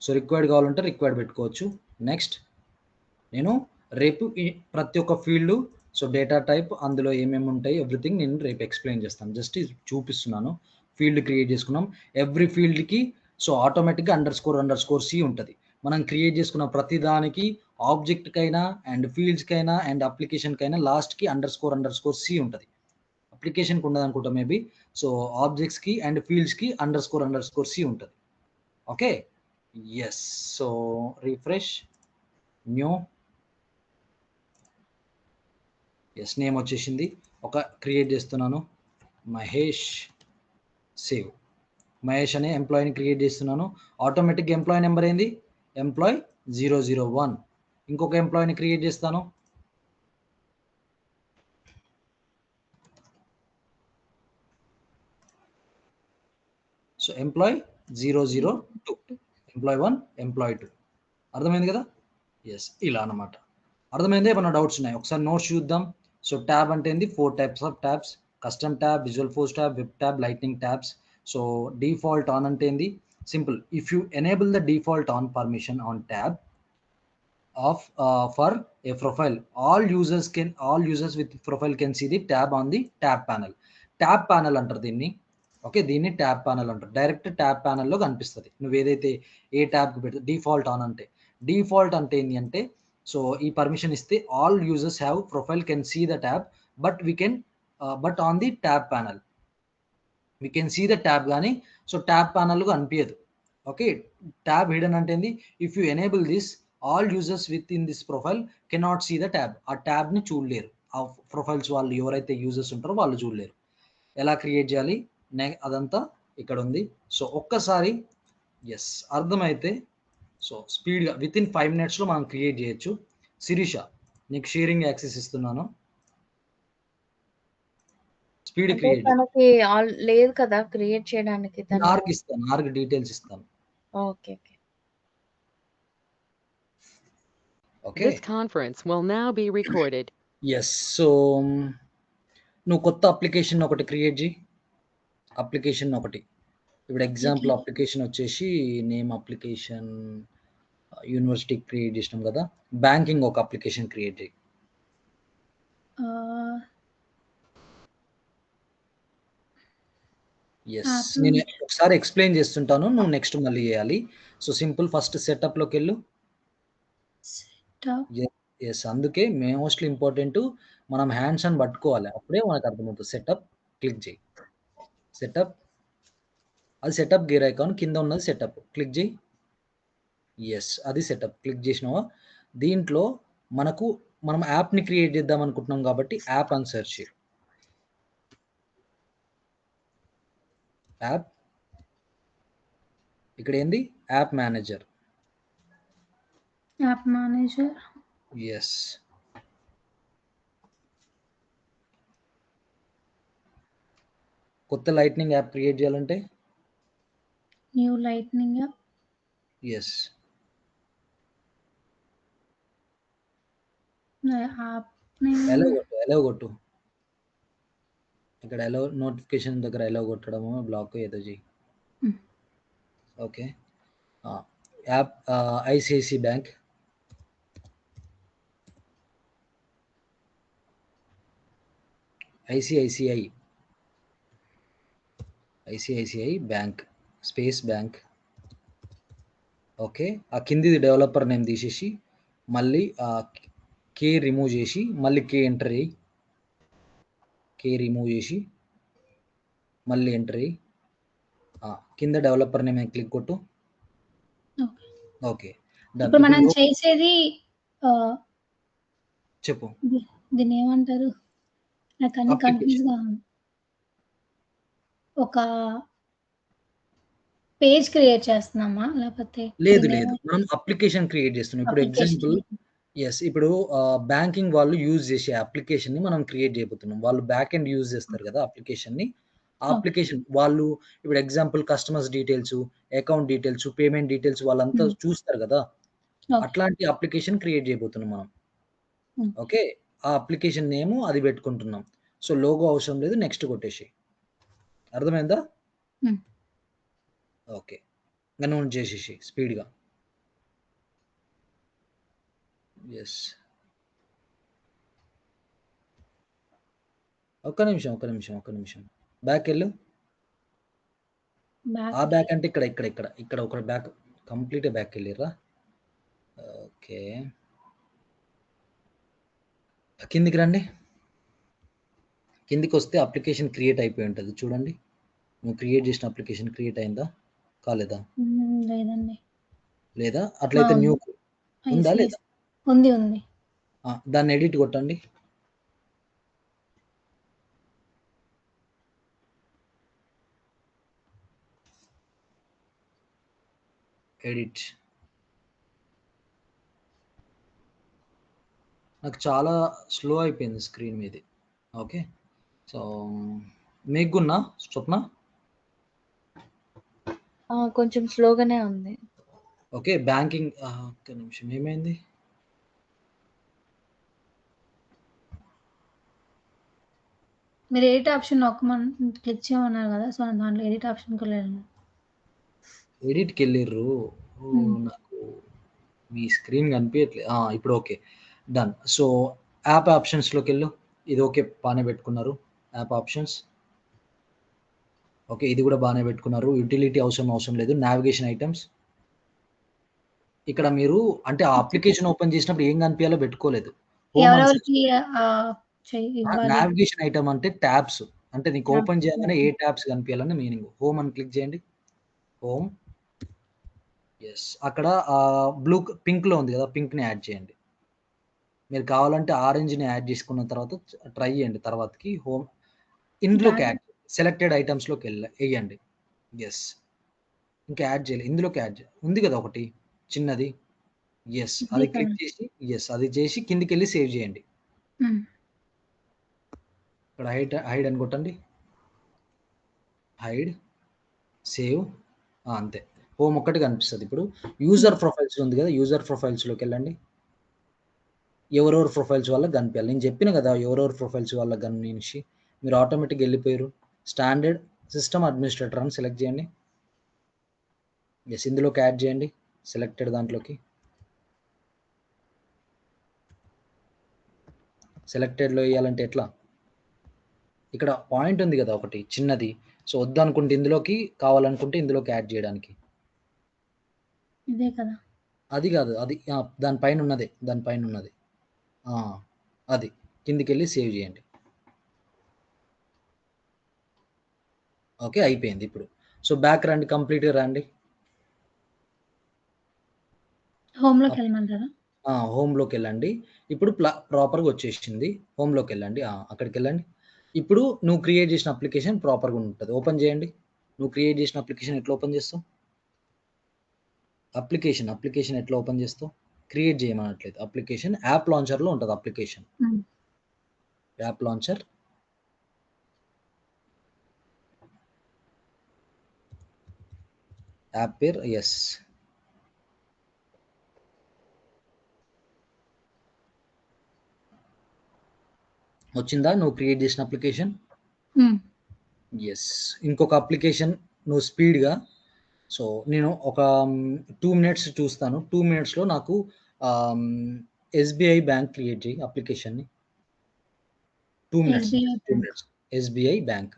సో రిక్వైర్డ్ కావాలంటే రిక్వైర్డ్ పెట్టుకోవచ్చు. నెక్స్ట్ నేను రేపు ప్రతి ఒక్క ఫీల్డ్, సో డేటా టైప్ అందులో ఏమేమి ఉంటాయి ఎవ్రీథింగ్ నేను రేపు ఎక్స్ప్లెయిన్ చేస్తాను. జస్ట్ చూపిస్తున్నాను. ఫీల్డ్ క్రియేట్ చేసుకున్నాం. ఎవ్రీ ఫీల్డ్కి సో ఆటోమేటిక్గా __C ఉంటుంది. మనం క్రియేట్ చేసుకున్న ప్రతి దానికి ఆబ్జెక్ట్కైనా అండ్ ఫీల్డ్స్కైనా అండ్ అప్లికేషన్కైనా లాస్ట్కి __C ఉంటుంది. అప్లికేషన్కి ఉండదు అనుకుంటా మేబీ. సో ఆబ్జెక్ట్స్కి అండ్ ఫీల్డ్స్కి __C ఉంటుంది. Okay. Yes. So refresh, new. Yes, name వచ్చేసింది. ఒక క్రియేట్ చేస్తున్నాను, మహేష్. సేవ్. మహేష్ అనే ఎంప్లాయీని క్రియేట్ చేస్తున్నాను. ఆటోమేటిక్గా ఎంప్లాయీ నెంబర్ ఏంది? ఎంప్లాయ్ 001. ఇంకొక ఎంప్లాయీని క్రియేట్ చేస్తాను. So employee 002, employee 1, employee 2. అర్థమైంది కదా? ఎస్, ఇలా అనమాట. అర్థమైందా? ఏమన్నా డౌట్స్ ఉన్నాయి? ఒకసారి నోట్స్ చూద్దాం. సో ట్యాబ్ అంటే ఏంది? 4 types of tabs: custom tab, visual force tab, web tab, lightning tabs. So default on అంటే ఏంది? Simple. If you enable the default on permission on tab of for a profile, all users with profile can see the tab on the tab panel అంటారు దీన్ని. Okay, దీన్ని tab panel అంటారు. Direct tab ప్యానల్లో కనిపిస్తుంది నువ్వు ఏదైతే ఏ ట్యాబ్కి పెడితే. Default on అంటే ఏంటి అంటే, సో ఈ పర్మిషన్ ఇస్తే all users have profile can see the tab, but on the tab panel we can see the tab, కానీ సో ట్యాబ్ ప్యానల్ కనిపించదు. ఓకే, ట్యాబ్ హిడెన్ అంటే ఏంది? If you enable this, all users with in this profile cannot see the tab. ఆ ట్యాబ్ని చూడలేరు. ఆ profiles వాళ్ళు ఎవరైతే యూజర్స్ ఉంటారో వాళ్ళు చూడలేరు. ఎలా క్రియేట్ చేయాలి అదంతా ఇక్కడ ఉంది. సో ఒక్కసారి ఎస్ అర్థమైతే సో స్పీడ్గా విత్ ఇన్ 5 minutesలో మనం క్రియేట్ చేయొచ్చు. శిరీష, నీకు షేరింగ్ యాక్సెస్ ఇస్తున్నాను. స్పీడ్ అంటే క్రియేట్ తనకి లేదు కదా క్రియేట్ చేయడానికి. ఆర్గ్ డీటెయిల్స్ ఇస్తాను. Okay. Okay. This conference will now be recorded. Yes. So, నువ్వు కొత్త అప్లికేషన్ ఒకటి క్రియేట్ జెయి. అప్లికేషన్ ఒకటి. ఇప్పుడు ఎగ్జాంపుల్ అప్లికేషన్ వచ్చేసి నేమ్ అప్లికేషన్ యూనివర్సిటీకి క్రియేట్ చేసినాం కదా! బ్యాంకింగ్ ఒక అప్లికేషన్ క్రియేట్ జెయి. యెస్. నేను ఒకసారి ఎక్స్‌ప్లెయిన్ చేస్తుంటాను. నువ్వు నెక్స్ట్ మళ్ళీ చేయాలి. సో, సింపుల్ ఫస్ట్ సెటప్‌లోకెళ్ళు. సెటప్. యెస్. అందుకే మోస్ట్‌లీ ఇంపార్టెంటు మనం హ్యాండ్స్ ఆన్ పట్టుకోవాలి. అప్పుడే మనకు అర్థమవుతది. సెటప్ క్లిక్ జెయి. సెటప్ అది సెటప్ గేర్ ఐకాన్ కింద ఉన్నది సెటప్. క్లిక్ జెయి. యెస్. అది సెటప్. క్లిక్ చేసినావా? దీంట్లో మనం యాప్‌ని క్రియేట్ చేద్దాం అనుకుంటున్నాం కాబట్టి యాప్ అని సెర్చ్ చెయి. యాప్. ఇక్కడేంది? App manager. App manager. Yes. కొత్త లైట్నింగ్ యాప్ క్రియేట్ చేయాలంటే new lightning app. Yes. App name. Hello కొట్టు. ఇక్కడ ఎలో నోటిఫికేషన్ దగ్గర ఎలో కొట్టడమో బ్లాక్ ఏదో చెయ్యి. Okay. App ICICI bank. ICICI bank space bank. Okay. ఆ కిందిది డెవలపర్ నేమ్ తీసేసి మళ్ళీ కే రిమూవ్ చేసి మళ్ళీ కే ఎంటర్ చేయి. కే రిమూవ్ చేసి మళ్ళీ ఎంటర్ చేయి. కింద డెవలపర్ నేమ్ క్లిక్ కొట్టు. ఓకే. డన్. ఇప్పుడు మనం చేసేది చెప్పు. దీన్ని ఏమంటారు? నాకు అన్ని కన్ఫ్యూజ్‌గా ఉంది. ఒక పేజ్ క్రియేట్ చేస్తున్నామా? లేకపోతే లేదు. మనం అప్లికేషన్ క్రియేట్ చేస్తున్నాం. ఇప్పుడు ఎగ్జాంపుల్ ఇప్పుడు బ్యాంకింగ్ వాళ్ళు యూజ్ చేసే అప్లికేషన్‌ని మనం క్రియేట్ చేయబోతున్నాం. వాళ్ళు బ్యాక్ ఎండ్ యూజ్ చేస్తారు కదా అప్లికేషన్‌ని. ఆ అప్లికేషన్ వాళ్ళు ఇప్పుడు example customers details, account details, payment details వాళ్ళంతా చూస్తారు కదా! అట్లాంటి అప్లికేషన్ క్రియేట్ చేయబోతున్నాం మనం. ఓకే. ఆ అప్లికేషన్ నేమ్ అది పెట్టుకుంటున్నాం. సో, లోగో అవసరం లేదు. నెక్స్ట్ కొట్టేసేయి. అర్థమైందా? ఓకే. నువ్వు చేసేసేయి స్పీడ్‌గా. యెస్. ఒక్క నిమిషం. బ్యాకెళ్ళు. ఆ బ్యాక్ అంటే ఇక్కడ ఒక బ్యాక్ కంప్లీట్‌గా బ్యాక్‌కెళ్ళిర్రా? ఓకే. కిందికి రండి. కిందికొస్తే అప్లికేషన్ క్రియేట్ అయిపోయి ఉంటది చూడండి. నువ్వు క్రియేట్ చేసిన అప్లికేషన్ క్రియేట్ అయిందా? కాలేదా? లేదండి. లేదా? అట్లయితే న్యూ ఉందా లేదా? ఉంది. దాన్ని ఎడిట్ కొట్టండి. ఎడిట్. నాకు చాలా స్లో అయిపోయింది స్క్రీన్ మీది. ఓకే. సో, మీకున్నా స్వప్న? కొంచెం స్లోగానే ఉంది. ఓకే. బ్యాంకింగ్ ఒక్క నిమిషం ఏమైంది? మీరు ఎడిట్ ఆప్షన్ క్లిక్ చేయమన్నారు కదా! సో, దాంట్లో ఎడిట్ ఆప్షన్‌కి వెళ్ళాను. ఎడిట్‌కెళ్ళిర్రు. నాకు మీ స్క్రీన్ కనిపియట్లే. ఇప్పుడు ఓకే. డన్. సో, యాప్ ఆప్షన్స్‌లోకెళ్ళు. ఇది ఓకే. బానే పెట్టుకున్నారు. App options. ఓకే. ఇది కూడా బానే పెట్టుకున్నారు. యుటిలిటీ అవసరం లేదు. Navigation items. ఇక్కడ మీరు అంటే ఆ అప్లికేషన్ ఓపెన్ చేసినప్పుడు ఏం కనిపియాలో పెట్టుకోలేదు. ఎవరెవరికి నావిగేషన్ ఐటెమ్ అంటే ట్యాబ్స్. అంటే నీకు ఓపెన్ చేయగానే ఏ ట్యాబ్స్ కనిపియాలని మీనింగ్. హోమ్ అని క్లిక్ చేయండి. హోమ్. యెస్. అక్కడ పింక్‌లో ఉంది కదా! పింక్‌ని యాడ్ చేయండి. మీరు కావాలంటే ఆరెంజ్‌ని యాడ్ చేసుకున్న తర్వాత ట్రై చేయండి తర్వాతకి హోమ్ ఇందులోకి యాడ్ సెలెక్టెడ్ ఐటెమ్స్‌లోకి ఎయ్యండి. యెస్. ఇంకా యాడ్ చేయలే. ఇందులోకి యాడ్ ఉంది కదా ఒకటి చిన్నది. యెస్. అది క్లిక్ చేసి అది చేసి కిందికెళ్ళి సేవ్ చేయండి. ఇక్కడ హైడ్ అని కొట్టండి. హైడ్. సేవ్. అంతే. హోమ్ ఒక్కటి కనిపిస్తది. ఇప్పుడు యూజర్ ప్రొఫైల్స్ ఉంది కదా! యూజర్ ప్రొఫైల్స్‌లోకెళ్ళండి. ఎవరెవరు ప్రొఫైల్స్ వాళ్ళకి కనిపించాలి. నేను చెప్పిన కదా ఎవరెవరు ప్రొఫైల్స్ వాళ్ళకి కనిపించి మీరు ఆటోమేటిక్గా వెళ్ళిపోయారు. స్టాండర్డ్ సిస్టమ్ అడ్మినిస్ట్రేటర్ అని సెలెక్ట్ చేయండి. ఎస్, ఇందులోకి యాడ్ చేయండి సెలెక్టెడ్ దాంట్లోకి. సెలెక్టెడ్లో వేయాలంటే ఎట్లా, ఇక్కడ పాయింట్ ఉంది కదా ఒకటి చిన్నది. సో వద్దనుకుంటే ఇందులోకి, కావాలనుకుంటే ఇందులోకి యాడ్ చేయడానికి. ఇదే కదా. అది కాదు, అది దానిపైన ఉన్నదే, దానిపైన ఉన్నది అది కిందికి వెళ్ళి సేవ్ చేయండి. ఓకే, అయిపోయింది. ఇప్పుడు సో బ్యాక్ రండి, కంప్లీట్గా రండి. హోమ్‌లోకి వెళ్ళమంటారా? హోమ్లోకి వెళ్ళండి. ఇప్పుడు ప్రాపర్గా వచ్చేసింది. హోమ్లోకి వెళ్ళండి, అక్కడికి వెళ్ళండి. ఇప్పుడు నువ్వు క్రియేట్ చేసిన అప్లికేషన్ ప్రాపర్గా ఉంటుంది. ఓపెన్ చేయండి. నువ్వు క్రియేట్ చేసిన అప్లికేషన్ ఎట్లా ఓపెన్ చేస్తావు? అప్లికేషన్ ఎట్లా ఓపెన్ చేస్తావు? క్రియేట్ చేయమనట్లేదు. అప్లికేషన్ యాప్ లాంచర్లో ఉంటుంది. అప్లికేషన్ యాప్ లాంచర్, యాప్ పేరు ఎస్. వచ్చిందా నువ్వు క్రియేట్ చేసిన అప్లికేషన్? ఎస్. ఇంకొక అప్లికేషన్ నువ్వు స్పీడ్గా, సో నేను ఒక 2 మినిట్స్ చూస్తాను. 2 మినిట్స్లో నాకు ఎస్బీఐ బ్యాంక్ క్రియేట్ చేయి అప్లికేషన్ని. 2 minutes, 2 minutes. SBI bank.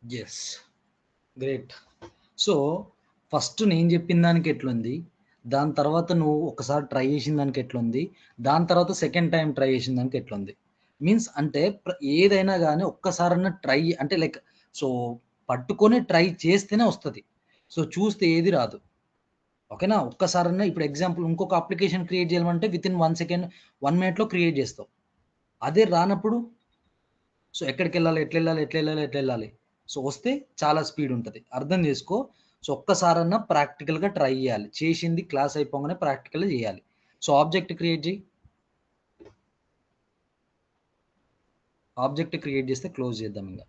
Yes, great. So first నేను చెప్పిన దానికి ఎట్లుంది, దాని తర్వాత నువ్వు ఒకసారి ట్రై చేసిన దానికి ఎట్లుంది, దాని తర్వాత సెకండ్ టైం ట్రై చేసిన దానికి ఎట్లుంది. మీన్స్ అంటే ఏదైనా కానీ ఒక్కసారన్నా ట్రై అంటే లైక్, సో పట్టుకొని ట్రై చేస్తేనే వస్తుంది. సో చూస్తే ఏది రాదు. ఓకేనా? ఒక్కసారన్నా ఇప్పుడు ఎగ్జాంపుల్ ఇంకొక అప్లికేషన్ క్రియేట్ చేయాలంటే వితిన్ 1 సెకండ్ 1 మినిట్లో క్రియేట్ చేస్తావు. అదే రానప్పుడు సో ఎక్కడికి వెళ్ళాలి, ఎట్లా వెళ్ళాలి. సో వస్తే చాలా స్పీడ్ ఉంటుంది. అర్థం చేసుకో. సో ఒక్కసారన్నా ప్రాక్టికల్గా ట్రై చేయాలి. చేసింది క్లాస్ అయిపోగానే ప్రాక్టికల్గా చేయాలి. సో ఆబ్జెక్ట్ క్రియేట్ చేయి. ఆబ్జెక్ట్ క్రియేట్ చేస్తే క్లోజ్ చేద్దాం. ఇంకా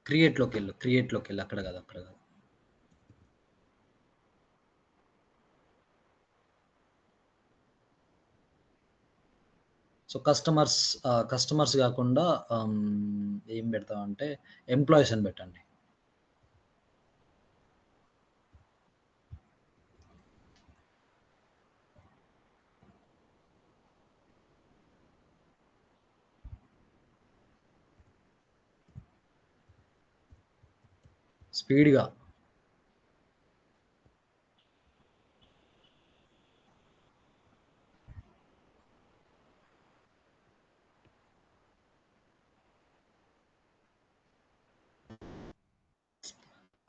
క్రియేట్లోకి వెళ్ళు. అక్కడ కాదు. సో కస్టమర్స్ కాకుండా ఏం పెడతామంటే ఎంప్లాయీస్ అని పెట్టండి. స్పీడ్గా.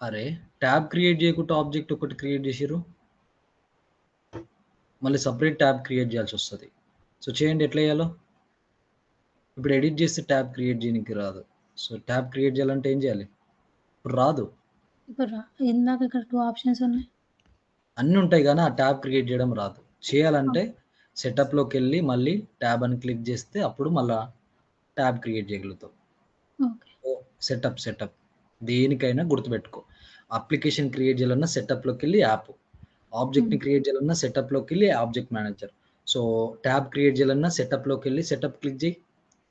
అరే ట్యాబ్ క్రియేట్ చేయకుండా ఆబ్జెక్ట్ ఒకటి క్రియేట్ చేసిర్రు, మళ్ళీ సపరేట్ ట్యాబ్ క్రియేట్ చేయాల్సి వస్తుంది. సో చేయండి ఎట్లా చేయాలో. ఇప్పుడు ఎడిట్ చేస్తే ట్యాబ్ క్రియేట్ చేయడానికి రాదు. సో ట్యాబ్ క్రియేట్ చేయాలంటే ఏం చేయాలి? ఇప్పుడు రాదు. ఇందాక ఇక్కడ 2 ఆప్షన్స్ ఉన్నాయి. అన్నీ ఉంటాయి కానీ ఆ ట్యాబ్ క్రియేట్ చేయడం రాదు. చేయాలంటే సెటప్‌లోకి వెళ్ళి మళ్ళీ ట్యాబ్ అని క్లిక్ చేస్తే అప్పుడు మళ్ళా ట్యాబ్ క్రియేట్ చేయగలుగుతావు. ఓకే. సెటప్ దేనికైనా గుర్తుపెట్టుకో. అప్లికేషన్ క్రియేట్ చేయాలన్నా సెటప్‌లోకి వెళ్ళి యాప్, ఆబ్జెక్ట్‌ని క్రియేట్ చేయాలన్నా సెటప్‌లోకి వెళ్ళి object manager. So tab create చేయాలన్నా సెటప్‌లోకి వెళ్ళి సెటప్ క్లిక్ చేయి.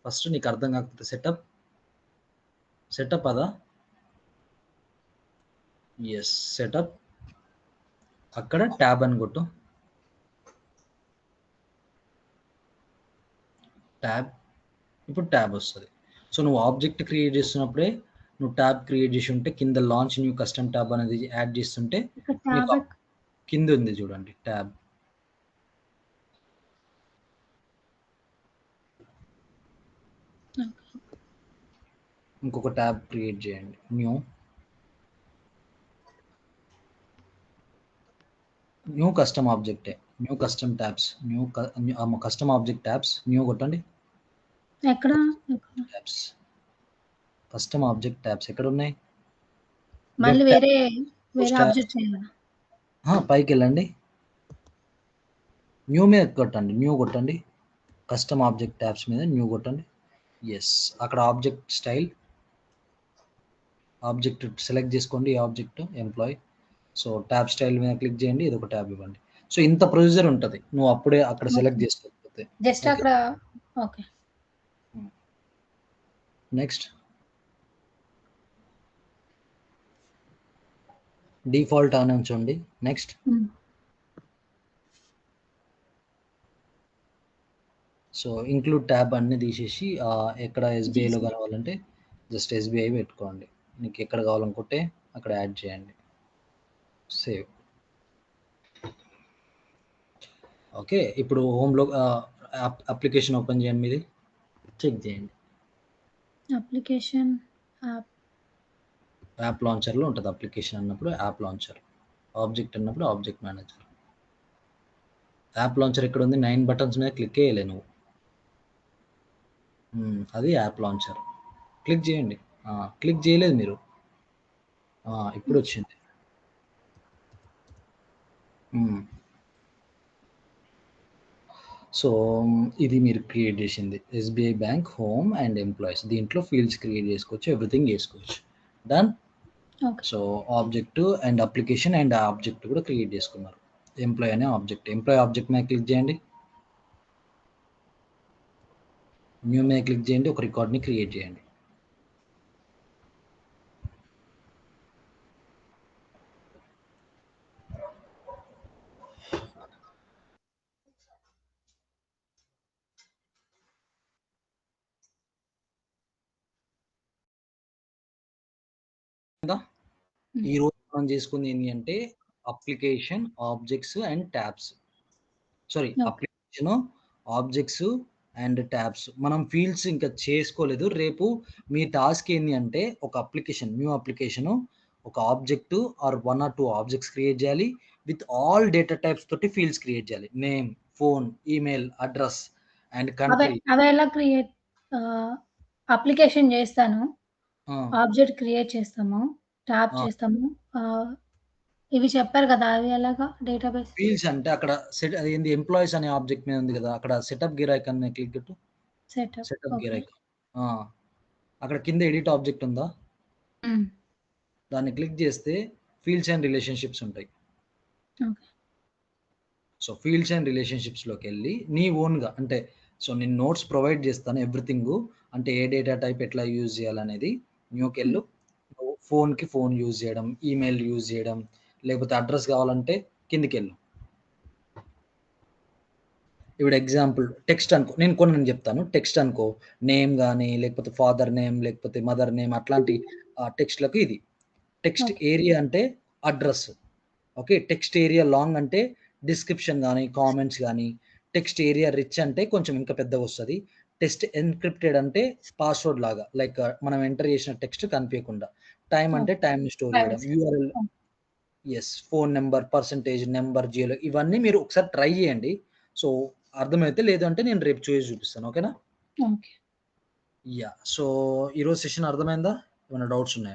ఫస్ట్ నీకు అర్థం కాకపోతే సెటప్ అదా? Yes, setup. అక్కడ ట్యాబ్ అని కొట్టు. ట్యాబ్, ఇప్పుడు ట్యాబ్ వస్తుంది. సో నువ్వు ఆబ్జెక్ట్ క్రియేట్ చేస్తున్నప్పుడే నువ్వు ట్యాబ్ క్రియేట్ చేసి ఉంటే కింద లాంచ్ న్యూ కస్టమ్ ట్యాబ్ అనేది యాడ్ చేస్తుంటే ఇక్కడ నీకు ట్యాబ్ కింద ఉంది చూడండి ట్యాబ్. ఇంకొక ట్యాబ్ క్రియేట్ చేయండి, న్యూ కస్టమ్ ఆబ్జెక్టే, new custom tabs, custom object tabs, new కొట్టండి. ఎక్కడ ట్యాబ్స్, కస్టమ్ ఆబ్జెక్ట్ ట్యాబ్స్ ఎక్కడ ఉన్నాయి? మళ్ళీ Web వేరే tab, ఆబ్జెక్ట్ చేయాలా? పైకి వెళ్ళండి, న్యూ మీద కొట్టండి, న్యూ కొట్టండి, కస్టమ్ ఆబ్జెక్ట్ ట్యాబ్స్ మీద న్యూ కొట్టండి. ఎస్, అక్కడ ఆబ్జెక్ట్ స్టైల్, ఆబ్జెక్ట్ సెలెక్ట్ చేసుకోండి, ఈ object employee. So tab style మీద క్లిక్ చేయండి, ఇది ఒక ట్యాబ్ ఇవ్వండి. సో ఇంత ప్రొసీజర్ ఉంటుంది, నువ్వు అప్పుడే అక్కడ సెలెక్ట్ చేసుకోకపోతే. జస్ట్ అక్కడ ఓకే. నెక్స్ట్ డిఫాల్ట్ అని ఉంచండి. నెక్స్ట్ సో ఇంక్లూడ్ ట్యాబ్ అన్ని తీసేసి ఎక్కడ ఎస్బీఐలో కావాలంటే జస్ట్ ఎస్బీఐ పెట్టుకోండి. నీకు ఎక్కడ కావాలనుకుంటే అక్కడ యాడ్ చేయండి, సేవ్. ఓకే, ఇప్పుడు హోమ్లో అప్లికేషన్ ఓపెన్ చేయండి, మీది చెక్ చేయండి. అప్లికేషన్ యాప్ లాంచర్లో ఉంటుంది. అప్లికేషన్ అన్నప్పుడు యాప్ లాంచర్, ఆబ్జెక్ట్ అన్నప్పుడు ఆబ్జెక్ట్ మేనేజర్. యాప్ లాంచర్ ఎక్కడ ఉంది? 9 బటన్స్ మీద క్లిక్ చేయలే నువ్వు, అది యాప్ లాంచర్. క్లిక్ చేయండి, క్లిక్ చేయలేదు మీరు, ఇప్పుడు వచ్చింది. సో ఇది మీరు క్రియేట్ చేసింది SBI bank home and employees. దీంట్లో ఫీల్డ్స్ క్రియేట్ చేసుకోవచ్చు, ఎవ్రీథింగ్ చేసుకోవచ్చు. Done. So object and application and object కూడా క్రియేట్ చేసుకున్నారు. ఎంప్లాయ్ అనే ఆబ్జెక్ట్, ఎంప్లాయ్ ఆబ్జెక్ట్ మీద క్లిక్ చేయండి, న్యూ మీద క్లిక్ చేయండి, ఒక రికార్డ్ని క్రియేట్ చేయండి. ఈ రోజు మనం చేసుకుంది ఏంటి అంటే application, objects and tabs. Sorry, application, objects and tabs. మనం ఫీల్డ్స్ ఇంకా చేసుకోలేదు. రేపు మీ టాస్క్ ఏంటి అంటే ఒక అప్లికేషన్, న్యూ అప్లికేషన్, ఒక object or 1 or 2 objects create చేయాలి విత్ ఆల్ డేటా టైప్స్ తోటి ఫీల్డ్స్ క్రియేట్ చేయాలి. Name, phone, email, address and country. అవి ఎలా క్రియేట్? అప్లికేషన్ చేస్తాను, ఆబ్జెక్ట్ క్రియేట్ చేస్తాము, ట్యాబ్ చేస్తాము, ఇవి చెప్పారు కదా, అవి ఎలాగా? డేటాబేస్ ఫీల్డ్స్ అంటే అక్కడ అదేంది ఎంప్లాయీస్ అనే ఆబ్జెక్ట్ మీద ఉంది కదా, అక్కడ సెటప్ గేర్ ఐకాన్ మీద క్లిక్ పెట్టు. సెటప్ గేర్ ఐకాన్, అక్కడ కింద ఎడిట్ ఆబ్జెక్ట్ ఉందా, దాన్ని క్లిక్ చేస్తే ఫీల్డ్స్ అండ్ రిలేషన్షిప్స్ ఉంటాయి. సో ఫీల్డ్స్ అండ్ రిలేషన్షిప్స్లోకి వెళ్ళి నీ ఓన్గా అంటే, సో నేను నోట్స్ ప్రొవైడ్ చేస్తాను ఎవ్రీథింగ్, అంటే ఏ డేటా టైప్ ఎట్లా యూజ్ చేయాలనేది. న్యూకి వెళ్ళు, ఫోన్కి ఫోన్ యూజ్ చేయడం, ఈమెయిల్ యూజ్ చేయడం, లేకపోతే అడ్రస్ కావాలంటే కిందికి వెళ్ళు. ఇప్పుడు ఎగ్జాంపుల్ టెక్స్ట్ అనుకో, నేను కొన్ని చెప్తాను. టెక్స్ట్ అనుకో, నేమ్ కానీ లేకపోతే ఫాదర్ నేమ్ లేకపోతే మదర్ నేమ్, అట్లాంటి టెక్స్ట్లకు ఇది. టెక్స్ట్ ఏరియా అంటే address. Okay, text area long అంటే డిస్క్రిప్షన్ కానీ కామెంట్స్ కానీ. టెక్స్ట్ ఏరియా రిచ్ అంటే కొంచెం ఇంకా పెద్దగా వస్తుంది. టెక్స్ట్ ఎన్క్రిప్టెడ్ అంటే పాస్వర్డ్ లాగా, లైక్ మనం ఎంటర్ చేసిన టెక్స్ట్ కనిపించకుండా. టైం అంటే టైం స్టోర్ చేయడం. URL, yes, phone number, percentage number, geo, ఇవన్నీ మీరు ఒకసారి ట్రై చేయండి. సో అర్థమైతే, లేదు అంటే నేను రేపు చూపిస్తాను. ఓకేనా? ఓకే. యా, సో ఈరోజు సెషన్ అర్థమైందా? ఏమైనా డౌట్స్ ఉన్నాయా?